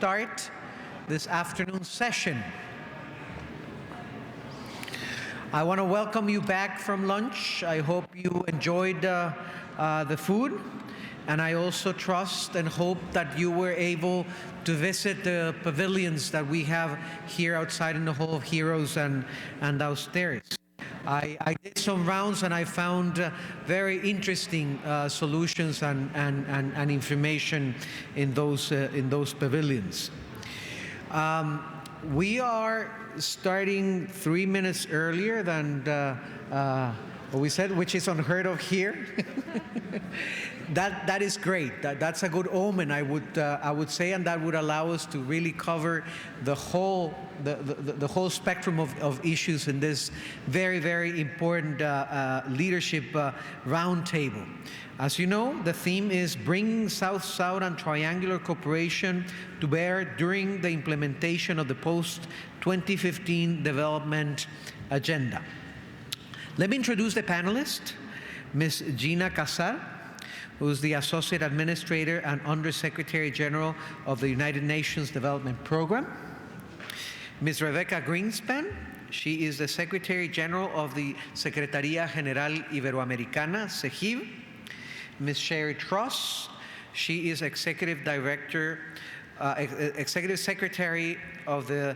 start this afternoon's session. I want to welcome you back from lunch. I hope you enjoyed the food, and I also trust and hope that you were able to visit the pavilions that we have here outside in the Hall of Heroes and downstairs. I did some rounds and I found very interesting solutions and information in those pavilions. We are starting 3 minutes earlier than what we said, which is unheard of here. That is great. That's a good omen, I would say, and that would allow us to really cover the whole spectrum of issues in this very, very important leadership roundtable. As you know, the theme is bringing South-South and triangular cooperation to bear during the implementation of the post-2015 development agenda. Let me introduce the panelists. Ms. Gina Casal, who is the Associate Administrator and Undersecretary General of the United Nations Development Program. Ms. Rebecca Greenspan, she is the Secretary General of the Secretaría General Iberoamericana, CEGIB. Ms. Sherry Truss, she is Executive Secretary of the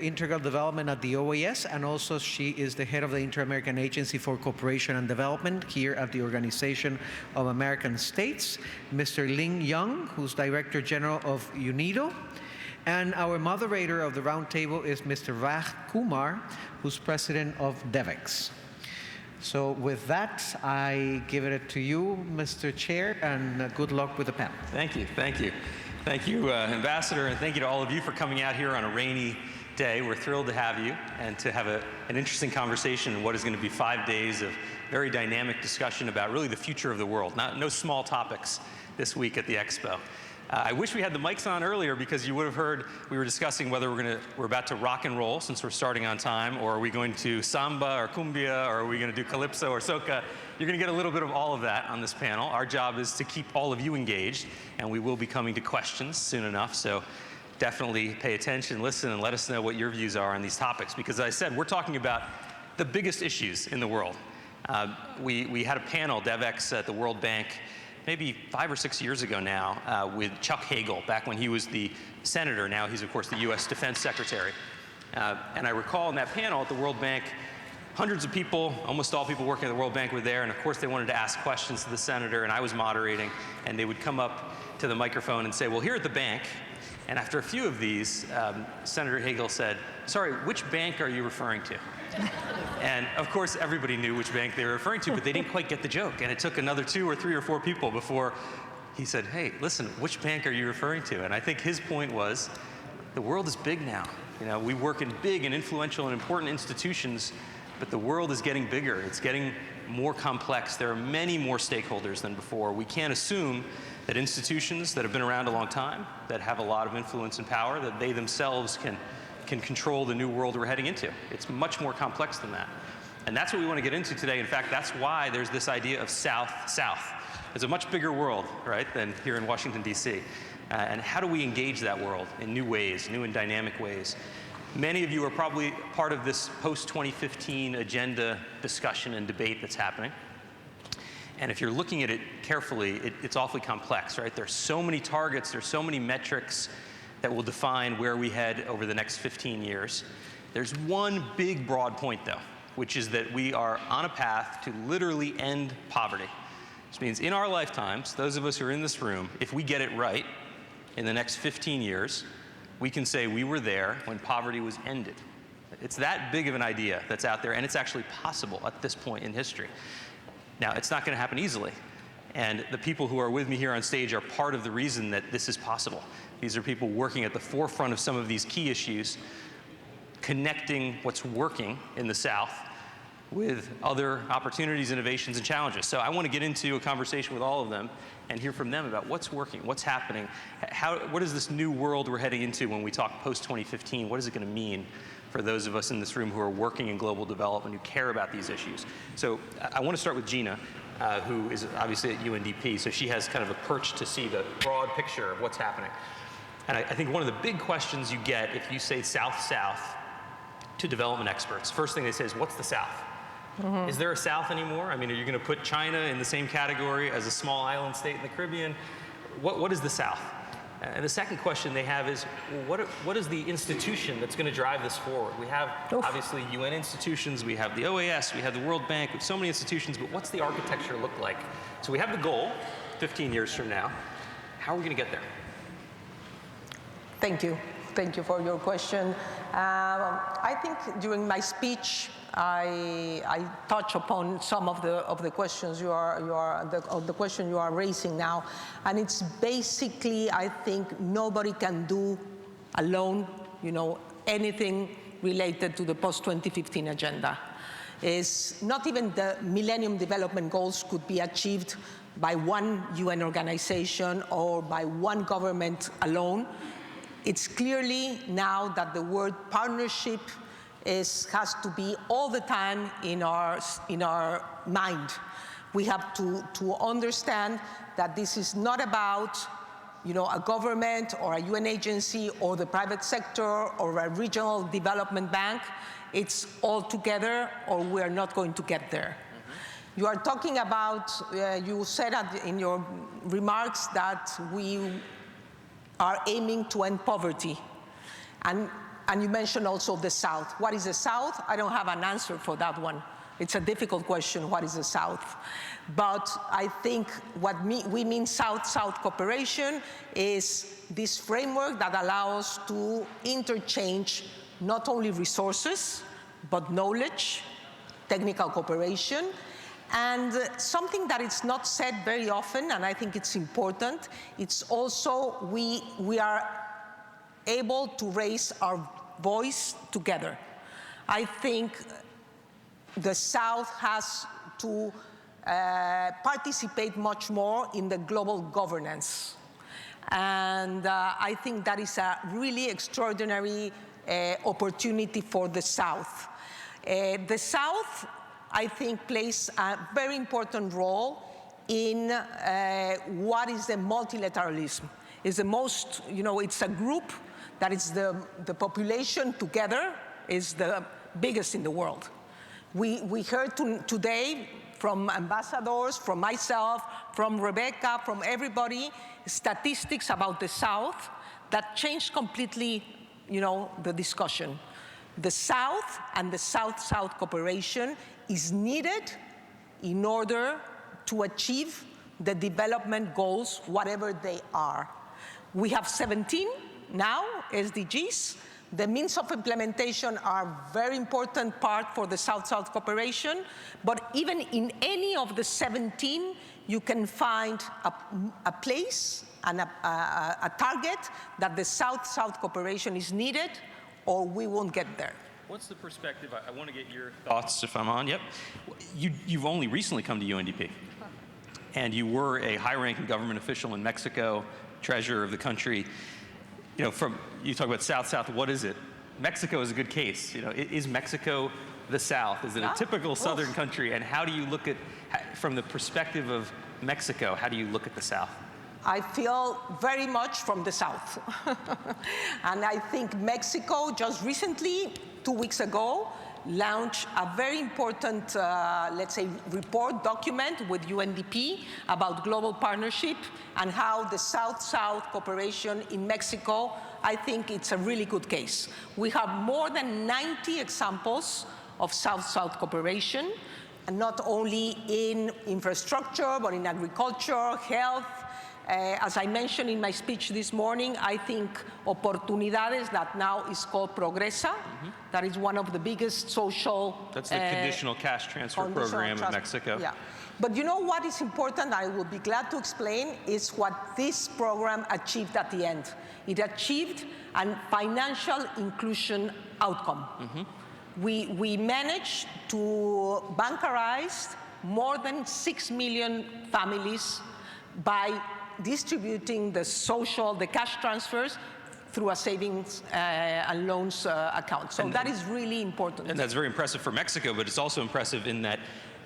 Integral Development at the OAS, and also she is the head of the Inter-American Agency for Cooperation and Development here at the Organization of American States. Mr. Ling Young, who's Director General of UNIDO. And our moderator of the roundtable is Mr. Raj Kumar, who's President of DEVEX. So with that, I give it to you, Mr. Chair, and good luck with the panel. Thank you, thank you. Thank you, Ambassador, and thank you to all of you for coming out here on a rainy day. We're thrilled to have you and to have an interesting conversation in what is going to be 5 days of very dynamic discussion about really the future of the world. No small topics this week at the Expo. I wish we had the mics on earlier, because you would have heard we were discussing whether we're about to rock and roll since we're starting on time, or are we going to samba or cumbia, or are we going to do calypso or soca. You're going to get a little bit of all of that on this panel. Our job is to keep all of you engaged, and we will be coming to questions soon enough, so definitely pay attention, listen, and let us know what your views are on these topics, because as I said, we're talking about the biggest issues in the world. We had a panel, DEVEX, at the World Bank maybe 5 or 6 years ago now, with Chuck Hagel, back when he was the senator. Now he's, of course, the U.S. Defense Secretary. And I recall in that panel at the World Bank, hundreds of people, almost all people working at the World Bank were there, and of course they wanted to ask questions to the senator, and I was moderating, and they would come up to the microphone and say, well, here at the bank, and after a few of these, Senator Hagel said, sorry, which bank are you referring to? And of course, everybody knew which bank they were referring to, but they didn't quite get the joke. And it took another 2 or 3 or 4 people before he said, hey, listen, which bank are you referring to? And I think his point was, the world is big now. You know, we work in big and influential and important institutions, but the world is getting bigger. It's getting more complex. There are many more stakeholders than before. We can't assume that institutions that have been around a long time, that have a lot of influence and power, that they themselves can control the new world we're heading into. It's much more complex than that. And that's what we want to get into today. In fact, that's why there's this idea of South-South. It's a much bigger world, right, than here in Washington, D.C. And how do we engage that world in new ways, new and dynamic ways? Many of you are probably part of this post-2015 agenda discussion and debate that's happening. And if you're looking at it carefully, it's awfully complex, right? There's so many targets, there's so many metrics that will define where we head over the next 15 years. There's one big broad point, though, which is that we are on a path to literally end poverty. Which means in our lifetimes, those of us who are in this room, if we get it right in the next 15 years, we can say we were there when poverty was ended. It's that big of an idea that's out there, and it's actually possible at this point in history. Now, it's not going to happen easily. And the people who are with me here on stage are part of the reason that this is possible. These are people working at the forefront of some of these key issues, connecting what's working in the South with other opportunities, innovations, and challenges. So I want to get into a conversation with all of them and hear from them about what's working, what's happening, what is this new world we're heading into when we talk post-2015? What is it going to mean for those of us in this room who are working in global development, who care about these issues? So I want to start with Gina. who is obviously at UNDP, so she has kind of a perch to see the broad picture of what's happening. And I think one of the big questions you get if you say South-South to development experts, first thing they say is, what's the South? Is there a South anymore? I mean, are you going to put China in the same category as a small island state in the Caribbean? What is the South? And the second question they have is, well, what is the institution that's going to drive this forward? We have, obviously, UN institutions, we have the OAS, we have the World Bank, we have so many institutions, but what's the architecture look like? So we have the goal, 15 years from now. How are we going to get there? Thank you. Thank you for your question. I think during my speech, I touch upon some of the questions the question you are raising now, and it's basically, I think, nobody can do alone, anything related to the post-2015 agenda. Is not even the Millennium Development Goals could be achieved by one UN organization or by one government alone. It's clearly now that the word partnership has to be all the time in our mind. We have to understand that this is not about a government or a UN agency or the private sector or a regional development bank. It's all together or we are not going to get there. You are talking about, you said in your remarks that we are aiming to end poverty. And you mentioned also the South. What is the South? I don't have an answer for that one. It's a difficult question, what is the South? But I think what we mean South-South cooperation is this framework that allows us to interchange not only resources, but knowledge, technical cooperation, and something that is not said very often, and I think it's important, it's also we are able to raise our voice together. I think the South has to participate much more in the global governance. And I think that is a really extraordinary opportunity for the South. The South, I think, plays a very important role in what is the multilateralism. It's the most, it's a group that is the population together is the biggest in the world. We heard today from ambassadors, from myself, from Rebecca, from everybody, statistics about the South that changed completely, the discussion. The South and the South-South cooperation is needed in order to achieve the development goals, whatever they are. We have 17 now, SDGs. The means of implementation are very important part for the South-South cooperation, but even in any of the 17, you can find a place and a target that the South-South cooperation is needed, or we won't get there. What's the perspective? I want to get your thoughts if I'm on. Yep. You've only recently come to UNDP, and you were a high-ranking government official in Mexico, treasurer of the country. You talk about South-South, what is it? Mexico is a good case. Is Mexico the South? Is it a typical Southern country? And how do you look at, from the perspective of Mexico, how do you look at the South? I feel very much from the South. And I think Mexico just recently, 2 weeks ago, launched a very important, let's say, report document with UNDP about global partnership and how the South-South cooperation in Mexico, I think it's a really good case. We have more than 90 examples of South-South cooperation, and not only in infrastructure, but in agriculture, health. As I mentioned in my speech this morning, I think Oportunidades, that now is called Progresa, that is one of the biggest social... That's the conditional cash transfer program in Mexico. Yeah. But you know what is important, I will be glad to explain, is what this program achieved at the end. It achieved a financial inclusion outcome. We managed to bankerize more than 6 million families by distributing the cash transfers through a savings and loans account. So that is really important. And that's very impressive for Mexico, but it's also impressive in that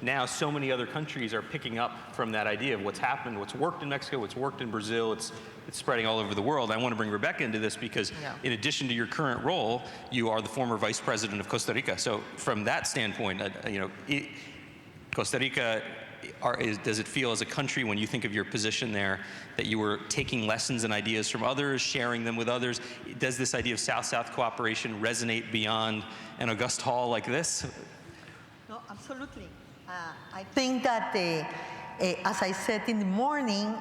now so many other countries are picking up from that idea of what's happened, what's worked in Mexico, what's worked in Brazil, it's spreading all over the world. I want to bring Rebecca into this because in addition to your current role, you are the former vice president of Costa Rica. So from that standpoint, Costa Rica, does it feel as a country, when you think of your position there, that you were taking lessons and ideas from others, sharing them with others? Does this idea of South-South cooperation resonate beyond an august hall like this? No, absolutely. I think that, as I said in the morning,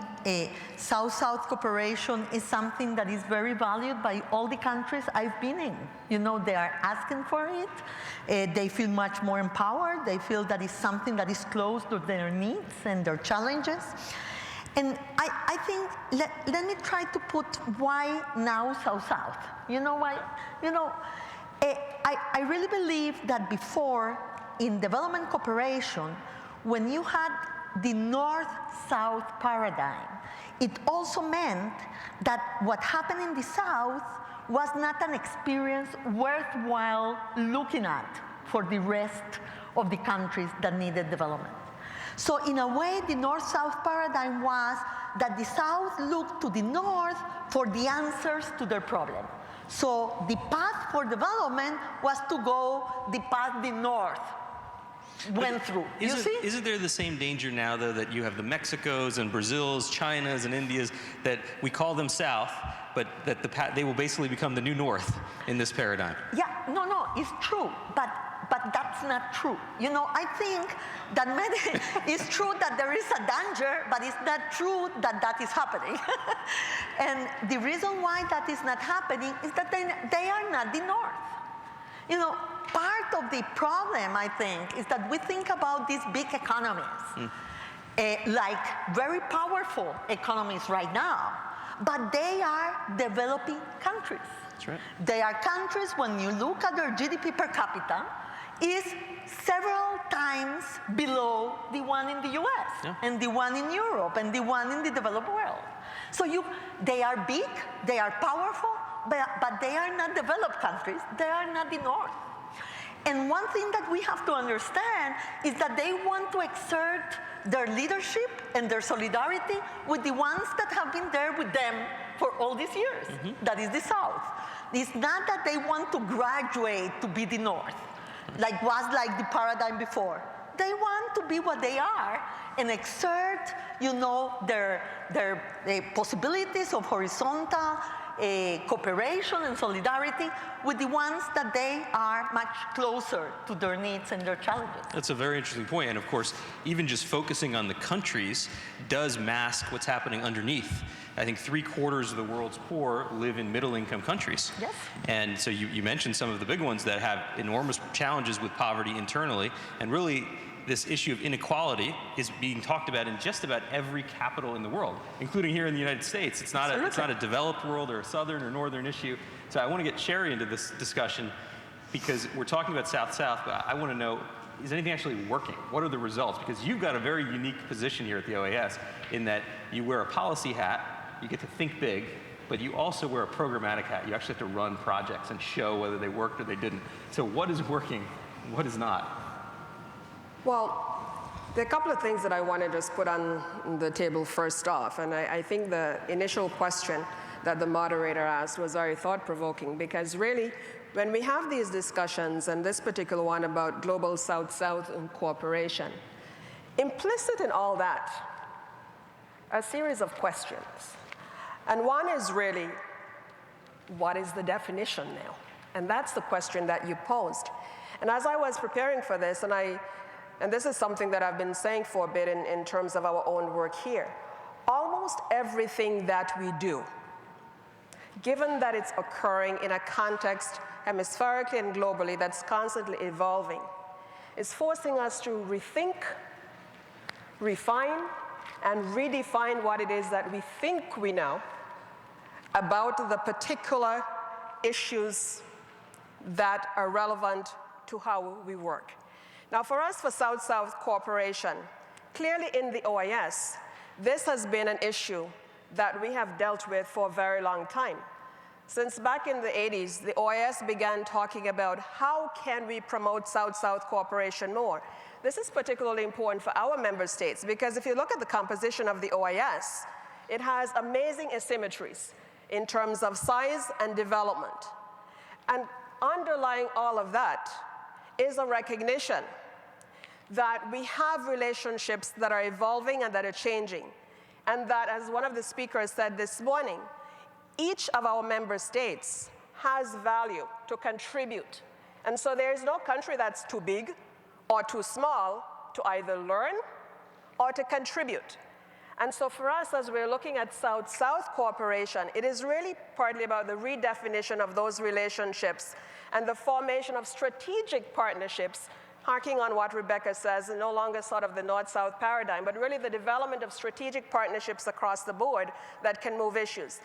South-South cooperation is something that is very valued by all the countries I've been in. You know, they are asking for it. They feel much more empowered. They feel that it's something that is close to their needs and their challenges. And I think, let me try to put why now South-South. You know why? You know, I really believe that before, in development cooperation, when you had the North-South paradigm, it also meant that what happened in the South was not an experience worthwhile looking at for the rest of the countries that needed development. So in a way, the North-South paradigm was that the South looked to the North for the answers to their problem. So the path for development was to go the path the North went through. Isn't there the same danger now, though, that you have the Mexicos and Brazils, Chinas and Indias, that we call them South, but that they will basically become the new North in this paradigm? Yeah, no, it's true, but that's not true. You know, I think that it's true that there is a danger, but it's not true that that is happening. And the reason why that is not happening is that they are not the North. You know, part of the problem, I think, is that we think about these big economies, like very powerful economies right now, but they are developing countries. That's right. They are countries, when you look at their GDP per capita, is several times below the one in the US, and the one in Europe, and the one in the developed world. So they are big, they are powerful, but they are not developed countries. They are not the North. And one thing that we have to understand is that they want to exert their leadership and their solidarity with the ones that have been there with them for all these years. That is the South. It's not that they want to graduate to be the North, like was like the paradigm before. They want to be what they are and exert, you know, their possibilities of horizontal cooperation and solidarity with the ones that they are much closer to their needs and their challenges. That's a very interesting point. And of course, even just focusing on the countries does mask what's happening underneath. I think 3/4 of the world's poor live in middle-income countries. Yes. And so you mentioned some of the big ones that have enormous challenges with poverty internally, and really this issue of inequality is being talked about in just about every capital in the world, including here in the United States. It's not a developed world or a southern or northern issue. So I want to get Sherry into this discussion because we're talking about South-South, but I want to know, is anything actually working? What are the results? Because you've got a very unique position here at the OAS in that you wear a policy hat, you get to think big, but you also wear a programmatic hat. You actually have to run projects and show whether they worked or they didn't. So what is working? What is not? Well, there are a couple of things that I want to just put on the table first off. And I think the initial question that the moderator asked was very thought-provoking, because really, when we have these discussions, and this particular one about global South-South cooperation, implicit in all that are a series of questions. And one is really, what is the definition now? And that's the question that you posed. And as I was preparing for this, and this is something that I've been saying for a bit in terms of our own work here, almost everything that we do, given that it's occurring in a context hemispherically and globally that's constantly evolving, is forcing us to rethink, refine, and redefine what it is that we think we know about the particular issues that are relevant to how we work. Now, for us, for South-South cooperation, clearly in the OAS, this has been an issue that we have dealt with for a very long time. Since back in the 80s, the OIS began talking about how can we promote South-South cooperation more. This is particularly important for our member states because if you look at the composition of the OIS, it has amazing asymmetries in terms of size and development. And underlying all of that is a recognition that we have relationships that are evolving and that are changing. And that, as one of the speakers said this morning, each of our member states has value to contribute. And so there is no country that's too big or too small to either learn or to contribute. And so for us, as we're looking at South-South cooperation, it is really partly about the redefinition of those relationships and the formation of strategic partnerships, harking on what Rebecca says, no longer sort of the North-South paradigm, but really the development of strategic partnerships across the board that can move issues.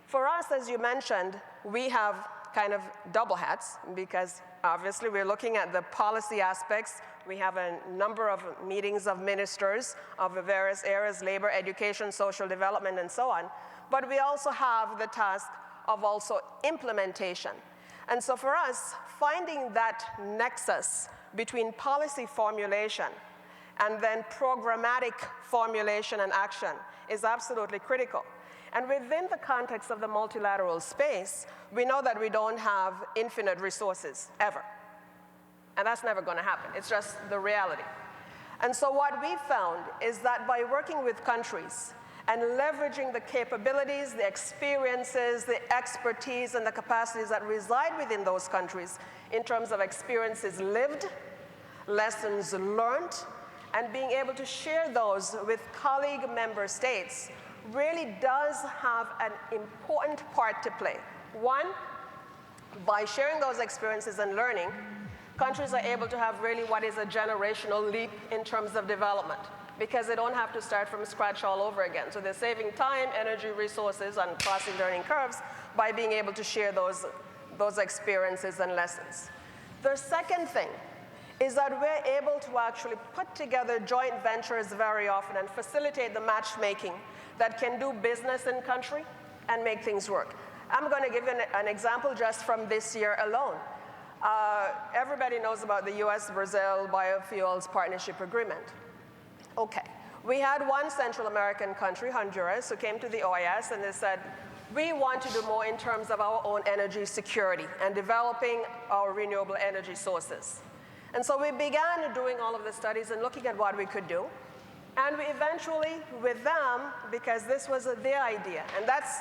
For us, as you mentioned, we have kind of double hats because obviously we're looking at the policy aspects. We have a number of meetings of ministers of the various areas, labor, education, social development, and so on. But we also have the task of also implementation. And so for us, finding that nexus between policy formulation and then programmatic formulation and action is absolutely critical. And within the context of the multilateral space, we know that we don't have infinite resources, ever. And that's never going to happen. It's just the reality. And so what we found is that by working with countries and leveraging the capabilities, the experiences, the expertise, and the capacities that reside within those countries in terms of experiences lived, lessons learned, and being able to share those with colleague member states really does have an important part to play. One, by sharing those experiences and learning, countries are able to have really what is a generational leap in terms of development because they don't have to start from scratch all over again. So they're saving time, energy, resources, and crossing learning curves by being able to share those experiences and lessons. The second thing is that we're able to actually put together joint ventures very often and facilitate the matchmaking that can do business in country and make things work. I'm going to give you an example just from this year alone. Everybody knows about the US-Brazil biofuels partnership agreement. Okay, we had one Central American country, Honduras, who came to the OIS and they said, we want to do more in terms of our own energy security and developing our renewable energy sources. And so we began doing all of the studies and looking at what we could do. And we eventually, with them, because this was their idea, and that's,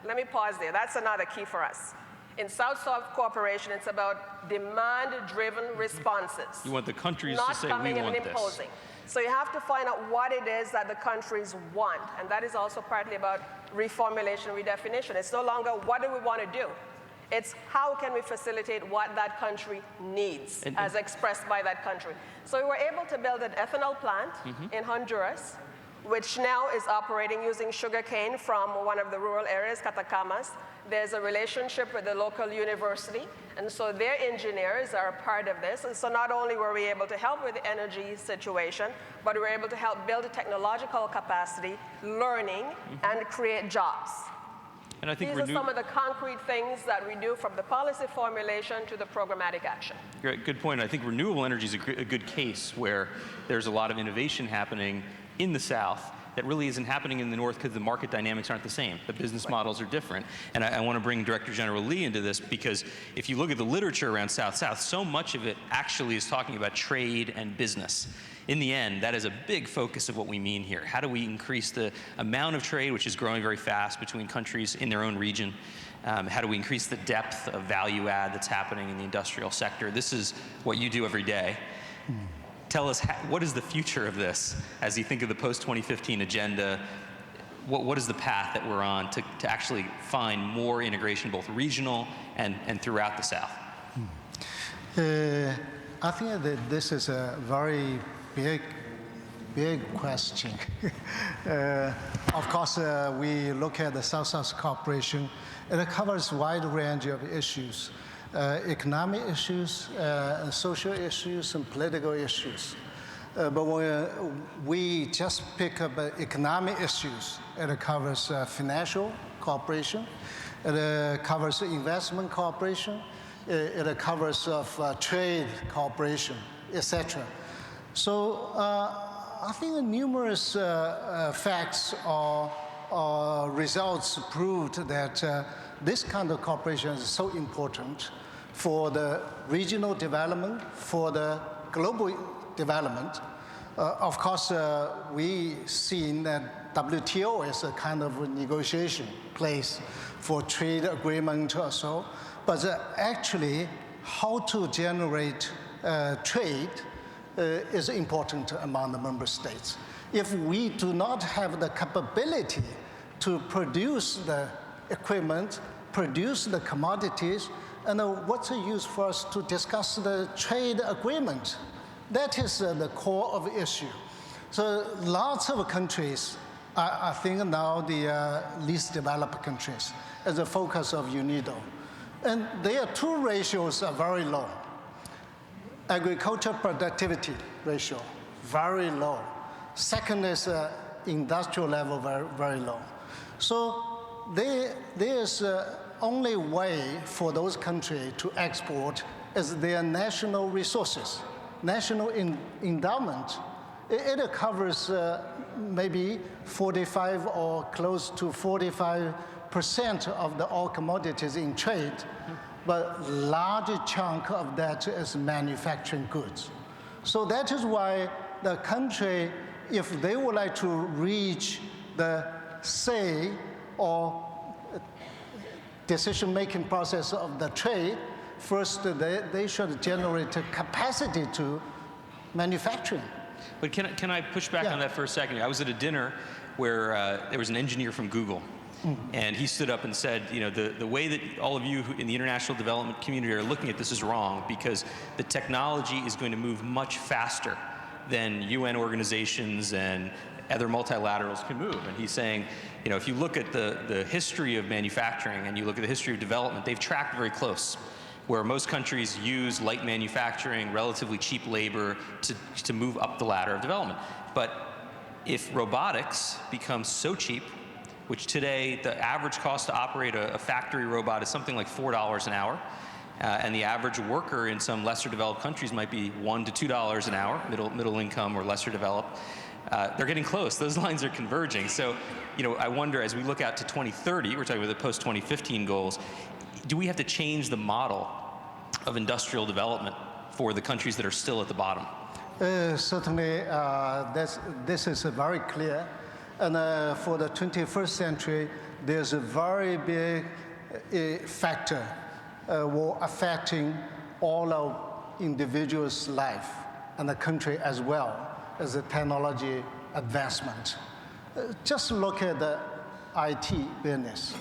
let me pause there, that's another key for us. In South-South cooperation, it's about demand-driven responses. You want the countries not to say, coming we in want and this. imposing. So you have to find out what it is that the countries want, and that is also partly about reformulation, redefinition. It's no longer what do we want to do. It's how can we facilitate what that country needs as expressed by that country. So we were able to build an ethanol plant in Honduras, which now is operating using sugarcane from one of the rural areas, Catacamas. There's a relationship with the local university, and so their engineers are a part of this. And so not only were we able to help with the energy situation, but we were able to help build a technological capacity, learning, and create jobs. And I think these are some of the concrete things that we do from the policy formulation to the programmatic action. Great, good point. I think renewable energy is a good case where there's a lot of innovation happening in the South that really isn't happening in the North because the market dynamics aren't the same. The business models are different. And I want to bring Director General Lee into this because if you look at the literature around South-South, so much of it actually is talking about trade and business. In the end, that is a big focus of what we mean here. How do we increase the amount of trade, which is growing very fast between countries in their own region? How do we increase the depth of value add that's happening in the industrial sector? This is what you do every day. Tell us, what is the future of this as you think of the post-2015 agenda? What is the path that we're on to actually find more integration, both regional and throughout the South? I think that this is a very big question. Of course, we look at the South-South cooperation. It covers a wide range of issues. Economic issues, social issues, and political issues. But when we just pick up economic issues, it covers financial cooperation, It covers investment cooperation. It covers of trade cooperation, etc. So I think numerous facts or results proved that this kind of cooperation is so important for the regional development, for the global development. Of course, we seen that WTO is a kind of a negotiation place for trade agreement or so, but actually how to generate trade is important among the member states. If we do not have the capability to produce the equipment, produce the commodities, and what's the use for us to discuss the trade agreement? That is the core of the issue. So lots of countries, I think now the least developed countries, as a focus of UNIDO. And their two ratios are very low. Agriculture productivity ratio, very low. Second is industrial level, very, very low. So there's only way for those countries to export is their national resources, national endowment. It covers maybe 45 or close to 45% of all commodities in trade, but large chunk of that is manufacturing goods. So that is why the country, if they would like to reach the say or decision-making process of the trade, first they should generate a capacity to manufacturing. But can I push back on that for a second? I was at a dinner where there was an engineer from Google, and he stood up and said, you know, the way that all of you in the international development community are looking at this is wrong because the technology is going to move much faster than UN organizations and other multilaterals can move. And he's saying, you know, if you look at the history of manufacturing and you look at the history of development, they've tracked very close, where most countries use light manufacturing, relatively cheap labor to move up the ladder of development. But if robotics becomes so cheap, which today the average cost to operate a factory robot is something like $4 an hour, and the average worker in some lesser developed countries might be $1 to $2 an hour, middle income or lesser developed. They're getting close. Those lines are converging. So, you know, I wonder as we look out to 2030, we're talking about the post-2015 goals, do we have to change the model of industrial development for the countries that are still at the bottom? Certainly, this is very clear. And for the 21st century, there's a very big factor affecting all of individuals' life and the country as well as the technology advancement. Just look at the IT business.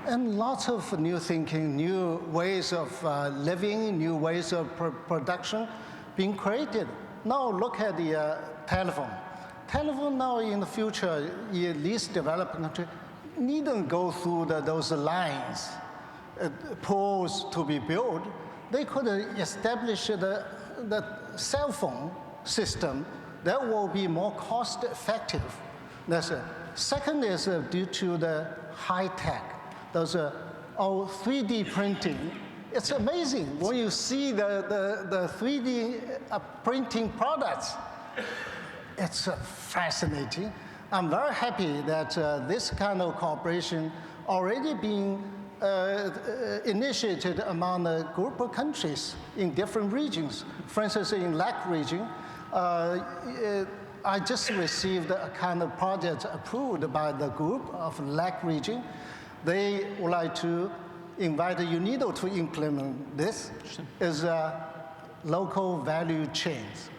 And lots of new thinking, new ways of living, new ways of production being created. Now look at the telephone. Telephone now in the future, in least developed country, needn't go through those lines, poles to be built. They could establish the cell phone system that will be more cost effective. That's it. Second is due to the high tech. Those all 3D printing. It's amazing when you see the 3D printing products. It's fascinating. I'm very happy that this kind of cooperation already being initiated among a group of countries in different regions. For instance, in LAC region, I just received a kind of project approved by the group of LAC region. They would like to invite UNIDO to implement this as local value chains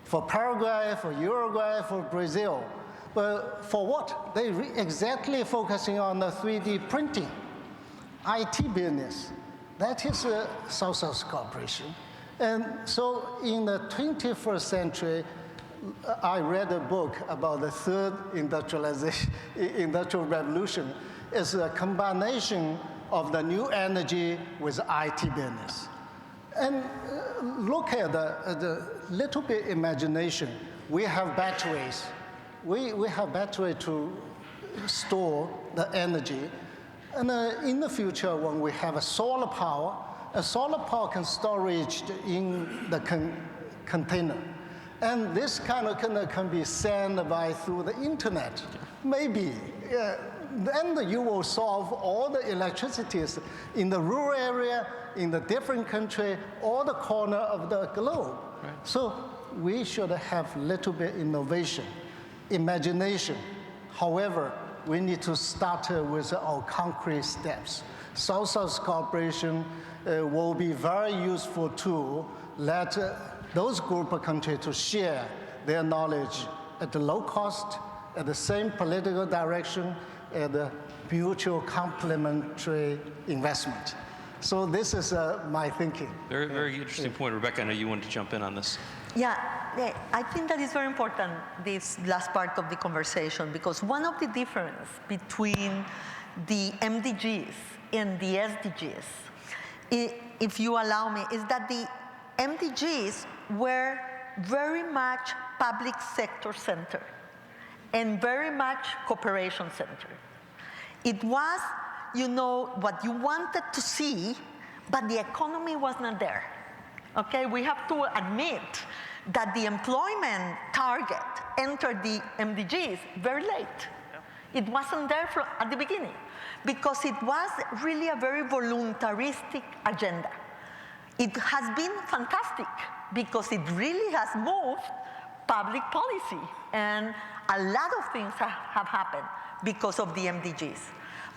for Paraguay, for Uruguay, for Brazil. But for what? They exactly focusing on the 3D printing, IT business. That is South-South cooperation. And so in the 21st century, I read a book about the third industrial revolution. It's a combination of the new energy with IT business. And look at the little bit imagination. We have batteries. We have battery to store the energy. And in the future, when we have a solar power can storage in the container. And this kind of can be sent through the internet. Maybe. Then you will solve all the electricities in the rural area, in the different country, all the corner of the globe. Right. So we should have a little bit innovation, imagination. However, we need to start with our concrete steps. South-South cooperation will be very useful to let those group of countries to share their knowledge at the low cost, at the same political direction, at the mutual complementary investment. So this is my thinking. Very, very interesting point. Rebecca, I know you wanted to jump in on this. Yeah, I think that is very important, this last part of the conversation, because one of the differences between the MDGs and the SDGs, if you allow me, is that the MDGs were very much public sector centered and very much cooperation centered. It was, what you wanted to see, but the economy was not there. Okay, we have to admit that the employment target entered the MDGs very late. Yeah. It wasn't there at the beginning because it was really a very voluntaristic agenda. It has been fantastic because it really has moved public policy, and a lot of things have happened because of the MDGs.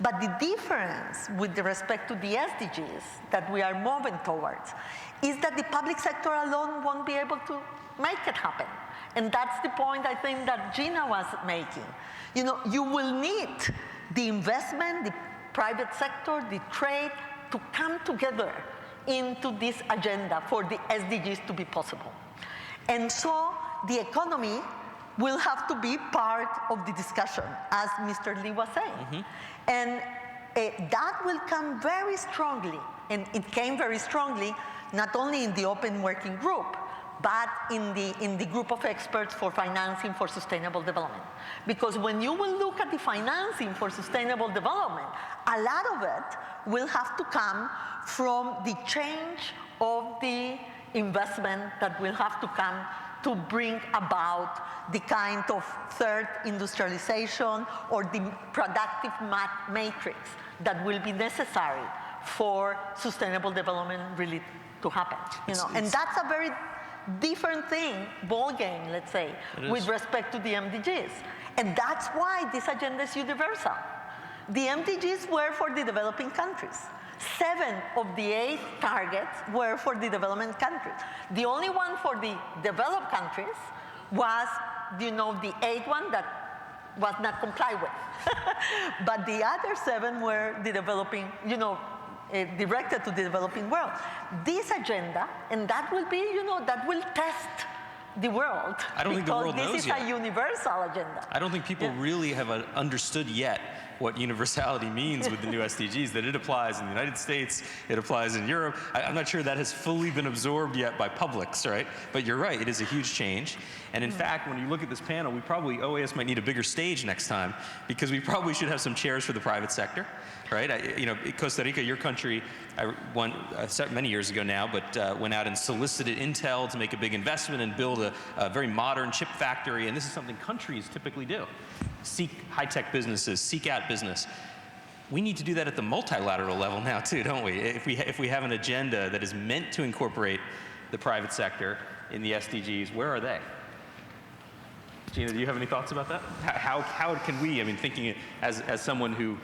But the difference with respect to the SDGs that we are moving towards is that the public sector alone won't be able to make it happen. And that's the point I think that Gina was making. You will need the investment, the private sector, the trade to come together into this agenda for the SDGs to be possible. And so the economy will have to be part of the discussion, as Mr. Lee was saying. Mm-hmm. And that will come very strongly, and it came very strongly not only in the open working group, but in the group of experts for financing for sustainable development. Because when you will look at the financing for sustainable development, a lot of it will have to come from the change of the investment that will have to come to bring about the kind of third industrialization or the productive matrix that will be necessary for sustainable development really to happen. And that's a very different thing, ball game, let's say, with respect to the MDGs. And that's why this agenda is universal. The MDGs were for the developing countries. 7 of the 8 targets were for the development countries. The only one for the developed countries was, the 8th one that was not complied with. But the other 7 were the developing, directed to the developing world. This agenda, and that will be, that will test the world. I don't think the world knows yet. Because this is a universal agenda. I don't think people really have understood yet what universality means with the new SDGs, that it applies in the United States, it applies in Europe. I'm not sure that has fully been absorbed yet by publics, right? But you're right, it is a huge change. And in fact, when you look at this panel, OAS might need a bigger stage next time, because we probably should have some chairs for the private sector, right? Costa Rica, your country, many years ago now, but went out and solicited Intel to make a big investment and build a very modern chip factory, and this is something countries typically do. Seek high-tech businesses, seek out business. We need to do that at the multilateral level now too, don't we? If we have an agenda that is meant to incorporate the private sector in the SDGs, where are they? Gina, do you have any thoughts about that? How can we, thinking as someone who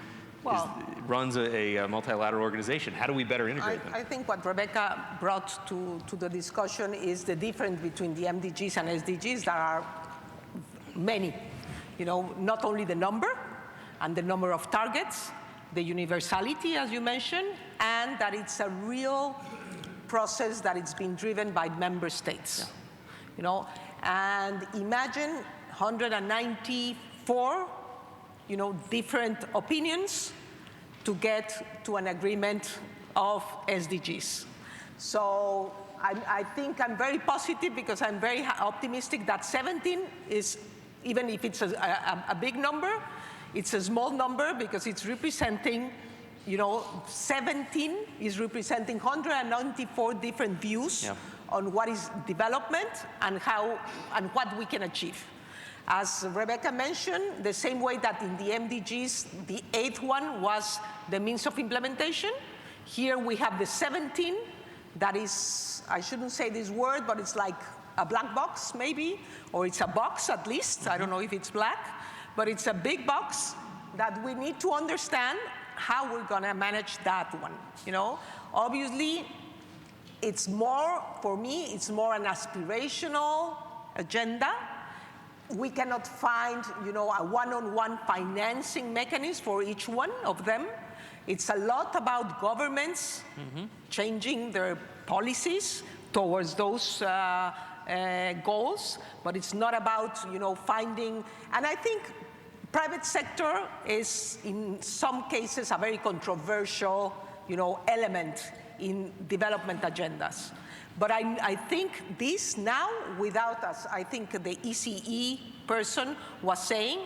runs a multilateral organization, how do we better integrate them? I think what Rebecca brought to the discussion is the difference between the MDGs and SDGs. There are many. Not only the number and the number of targets, the universality, as you mentioned, and that it's a real process that it's been driven by member states. Yeah. And imagine 194, different opinions to get to an agreement of SDGs. So I think I'm very positive because I'm very optimistic that 17 is, even if it's a big number, it's a small number because it's representing 17 is representing 194 different views on what is development and what we can achieve. As Rebecca mentioned, the same way that in the MDGs, the 8th one was the means of implementation. Here we have the 17, that is, I shouldn't say this word, but it's like a black box maybe, or it's a box at least. I don't know if it's black, but it's a big box that we need to understand how we're gonna manage that one, Obviously, it's more, for me, it's more an aspirational agenda. We cannot find, a one-on-one financing mechanism for each one of them. It's a lot about governments changing their policies towards those goals, but it's not about, finding, and I think private sector is, in some cases, a very controversial, element in development agendas. But I think this now, without us, I think the ECE person was saying,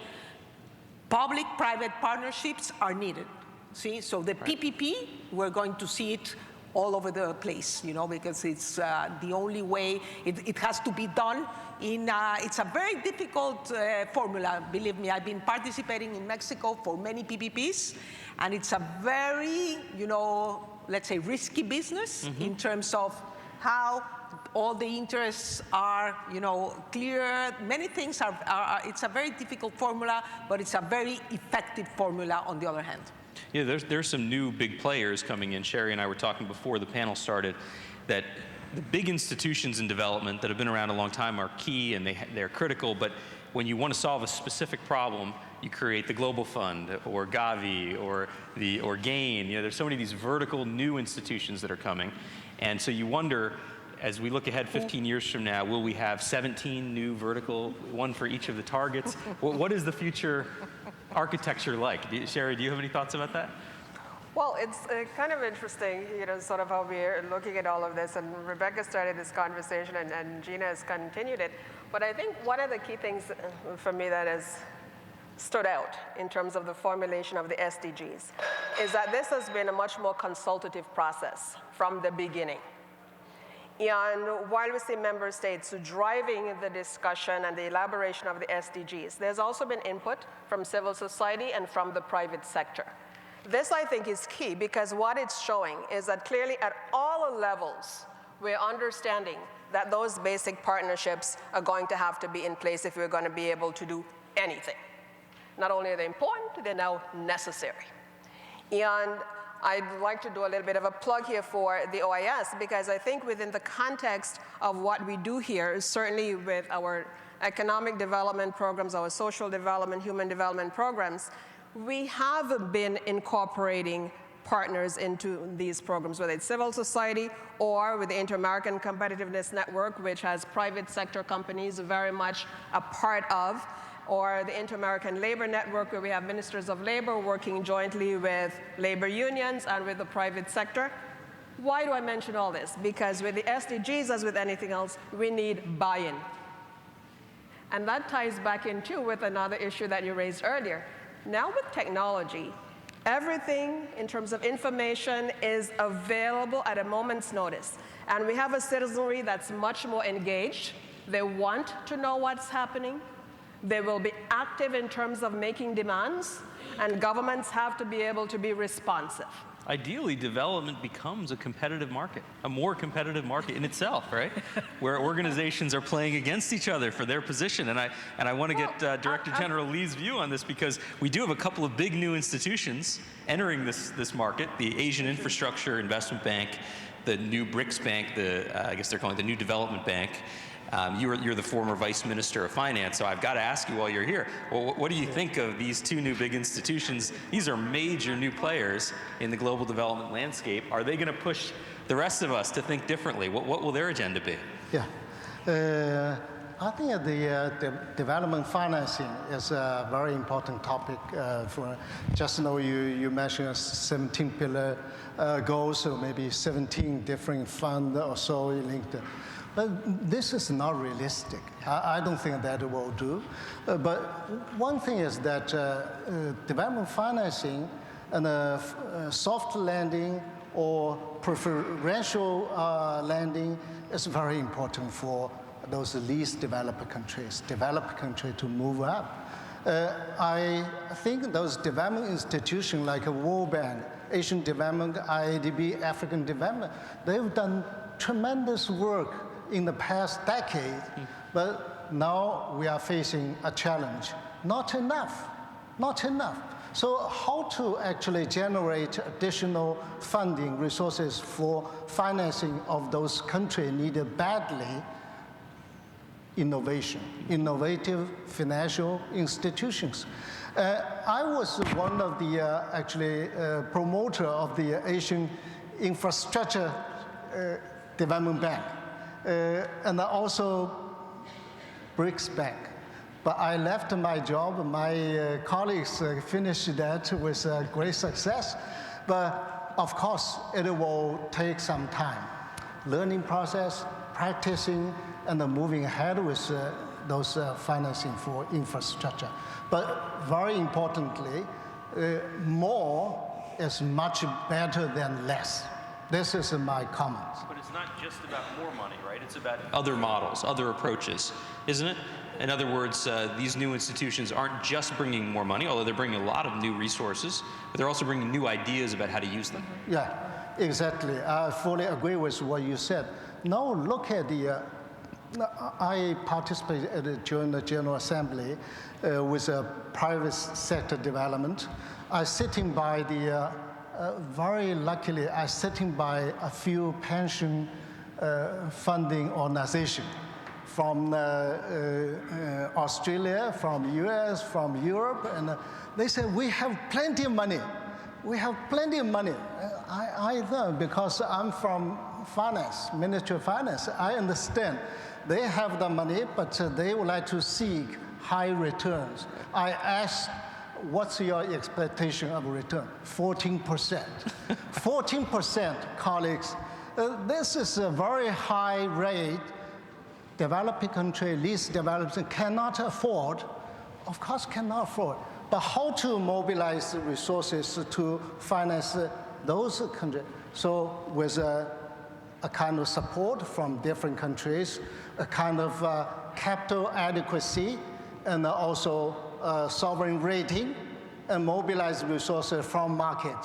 public-private partnerships are needed. See, so the PPP, we're going to see it all over the place, because it's the only way. It has to be done in, it's a very difficult formula. Believe me, I've been participating in Mexico for many PPPs, and it's a very, let's say, risky business in terms of how all the interests are, clear. Many things are, it's a very difficult formula, but it's a very effective formula on the other hand. Yeah, there's some new big players coming in. Sherry and I were talking before the panel started that the big institutions in development that have been around a long time are key and they're critical, but when you want to solve a specific problem, you create the Global Fund or Gavi or GAIN. There's so many of these vertical new institutions that are coming. And so you wonder, as we look ahead 15 years from now, will we have 17 new vertical, one for each of the targets? What is the future architecture like? Sherry, do you have any thoughts about that? Well, it's kind of interesting, sort of how we're looking at all of this. And Rebecca started this conversation, and Gina has continued it. But I think one of the key things for me that has stood out in terms of the formulation of the SDGs is that this has been a much more consultative process from the beginning. And while we see member states driving the discussion and the elaboration of the SDGs, there's also been input from civil society and from the private sector. This, I think, is key because what it's showing is that clearly at all levels, we're understanding that those basic partnerships are going to have to be in place if we're going to be able to do anything. Not only are they important, they're now necessary. And I'd like to do a little bit of a plug here for the OIS because I think within the context of what we do here, certainly with our economic development programs, our social development, human development programs, we have been incorporating partners into these programs, whether it's civil society or with the Inter-American Competitiveness Network, which has private sector companies very much a part of, or the Inter-American Labor Network, where we have ministers of labor working jointly with labor unions and with the private sector. Why do I mention all this? Because with the SDGs, as with anything else, we need buy-in. And that ties back in too with another issue that you raised earlier. Now with technology, everything in terms of information is available at a moment's notice. And we have a citizenry that's much more engaged. They want to know what's happening. They will be active in terms of making demands, and governments have to be able to be responsive. Ideally, development becomes a competitive market, a more competitive market in itself, right? Where organizations are playing against each other for their position. And I want to get Director General Lee's view on this because we do have a couple of big new institutions entering this market, the Asian Infrastructure Investment Bank, the new BRICS Bank, I guess they're calling it the New Development Bank. You're the former Vice Minister of Finance, so I've got to ask you while you're here, well, what do you think of these two new big institutions? These are major new players in the global development landscape. Are they going to push the rest of us to think differently? What will their agenda be? Yeah. I think the development financing is a very important topic. For just now, you mentioned 17 pillar goals, so maybe 17 different funds or so linked. But this is not realistic. I don't think that will do. But one thing is that development financing And soft landing or preferential landing is very important for those least developed countries to move up. I think those development institutions like World Bank, Asian Development, IADB, African Development, they've done tremendous work in the past decade, but now we are facing a challenge. Not enough. So how to actually generate additional funding resources for financing of those countries needed badly innovative financial institutions. I was one of the promoter of the Asian Infrastructure Development Bank, and also BRICS Bank. But I left my job. My colleagues finished that with great success. But of course, it will take some time. Learning process, practicing, and moving ahead with those financing for infrastructure. But very importantly, more is much better than less. This is my comment. But it's not just about more money, right? It's about other models, other approaches, isn't it? In other words, these new institutions aren't just bringing more money, although they're bringing a lot of new resources, but they're also bringing new ideas about how to use them. Yeah, exactly. I fully agree with what you said. Now look at the, I participated during the General Assembly with private sector development. I sitting by the, very luckily, I sitting by a few pension funding organizations from Australia, from US, from Europe, and they said, we have plenty of money. We have plenty of money. I know, because I'm from finance, Ministry of Finance, I understand. They have the money, but they would like to seek high returns. I asked, what's your expectation of return? 14%. 14%, colleagues. This is a very high rate. Developing country, least developed, cannot afford, of course cannot afford, but how to mobilize resources to finance those countries? So with a kind of support from different countries, a kind of capital adequacy, and also sovereign rating, and mobilize resources from market.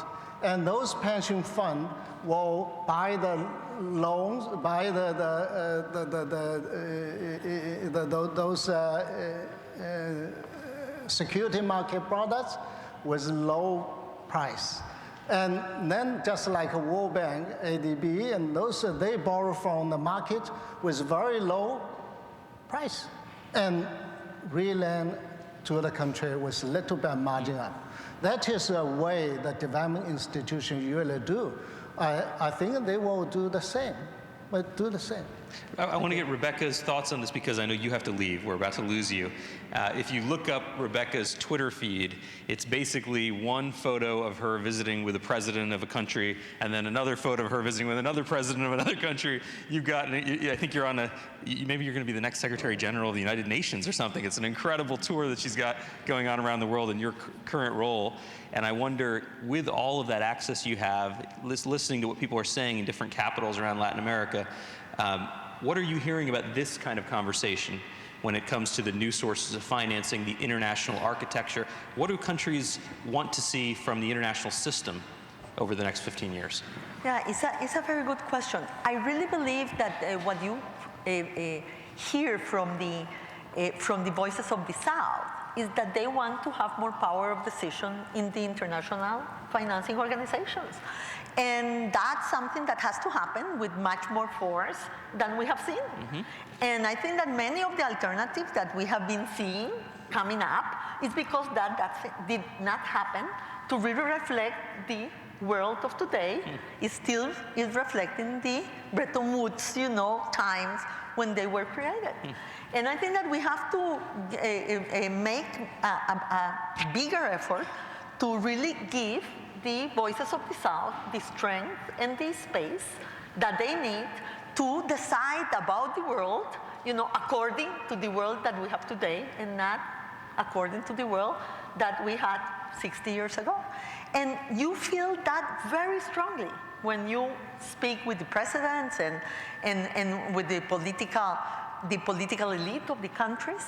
And those pension funds will buy the loans, buy those security market products with low price. And then just like a World Bank, ADB, and those, they borrow from the market with very low price and relend to the country with little bit margin up. That is a way that development institutions usually do. I think they will do the same, but do the same. I want to get Rebecca's thoughts on this because I know you have to leave. We're about to lose you. If you look up Rebecca's Twitter feed, it's basically one photo of her visiting with the president of a country and then another photo of her visiting with another president of another country. You've got, I think you're on maybe you're going to be the next Secretary General of the United Nations or something. It's an incredible tour that she's got going on around the world in your current role. And I wonder, with all of that access you have, listening to what people are saying in different capitals around Latin America, what are you hearing about this kind of conversation when it comes to the new sources of financing, the international architecture? What do countries want to see from the international system over the next 15 years? Yeah, it's a very good question. I really believe that what you hear from the voices of the South is that they want to have more power of decision in the international financing organizations. And that's something that has to happen with much more force than we have seen. Mm-hmm. And I think that many of the alternatives that we have been seeing coming up is because that did not happen to really reflect the world of today. It still is reflecting the Bretton Woods, times when they were created. And I think that we have to make a bigger effort to really give the voices of the South the strength and the space that they need to decide about the world, according to the world that we have today and not according to the world that we had 60 years ago. And you feel that very strongly when you speak with the presidents and with the political elite of the countries.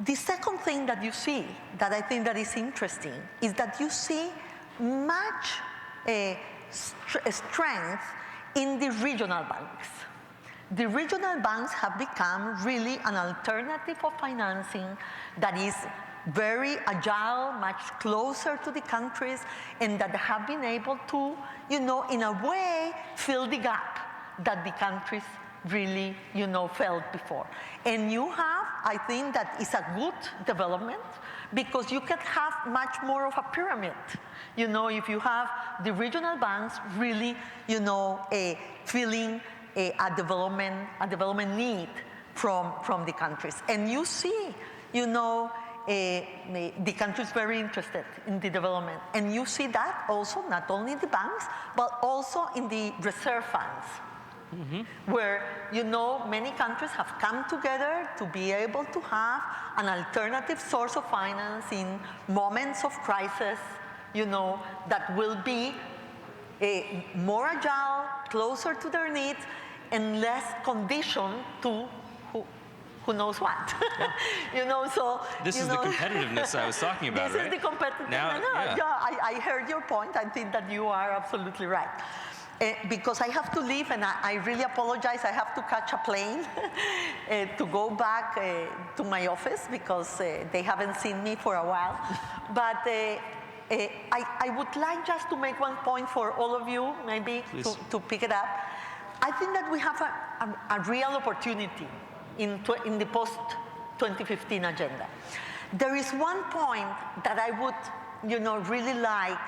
The second thing that you see that I think that is interesting is that you see much strength in the regional banks. The regional banks have become really an alternative of financing that is very agile, much closer to the countries, and that have been able to, in a way, fill the gap that the countries really, felt before. And you have, I think that is a good development because you can have much more of a pyramid. If you have the regional banks really, filling a development need from the countries. And you see, the country is very interested in the development. And you see that also not only in the banks, but also in the reserve funds, where, many countries have come together to be able to have an alternative source of finance in moments of crisis, that will be more agile, closer to their needs, and less conditioned to who knows what. So this is the competitiveness I was talking about, this right? This is the competitiveness. Now, I heard your point. I think that you are absolutely right. Because I have to leave, and I really apologize. I have to catch a plane to go back to my office because they haven't seen me for a while. But I would like just to make one point for all of you, maybe to pick it up. I think that we have a real opportunity in the post-2015 agenda. There is one point that I would, really like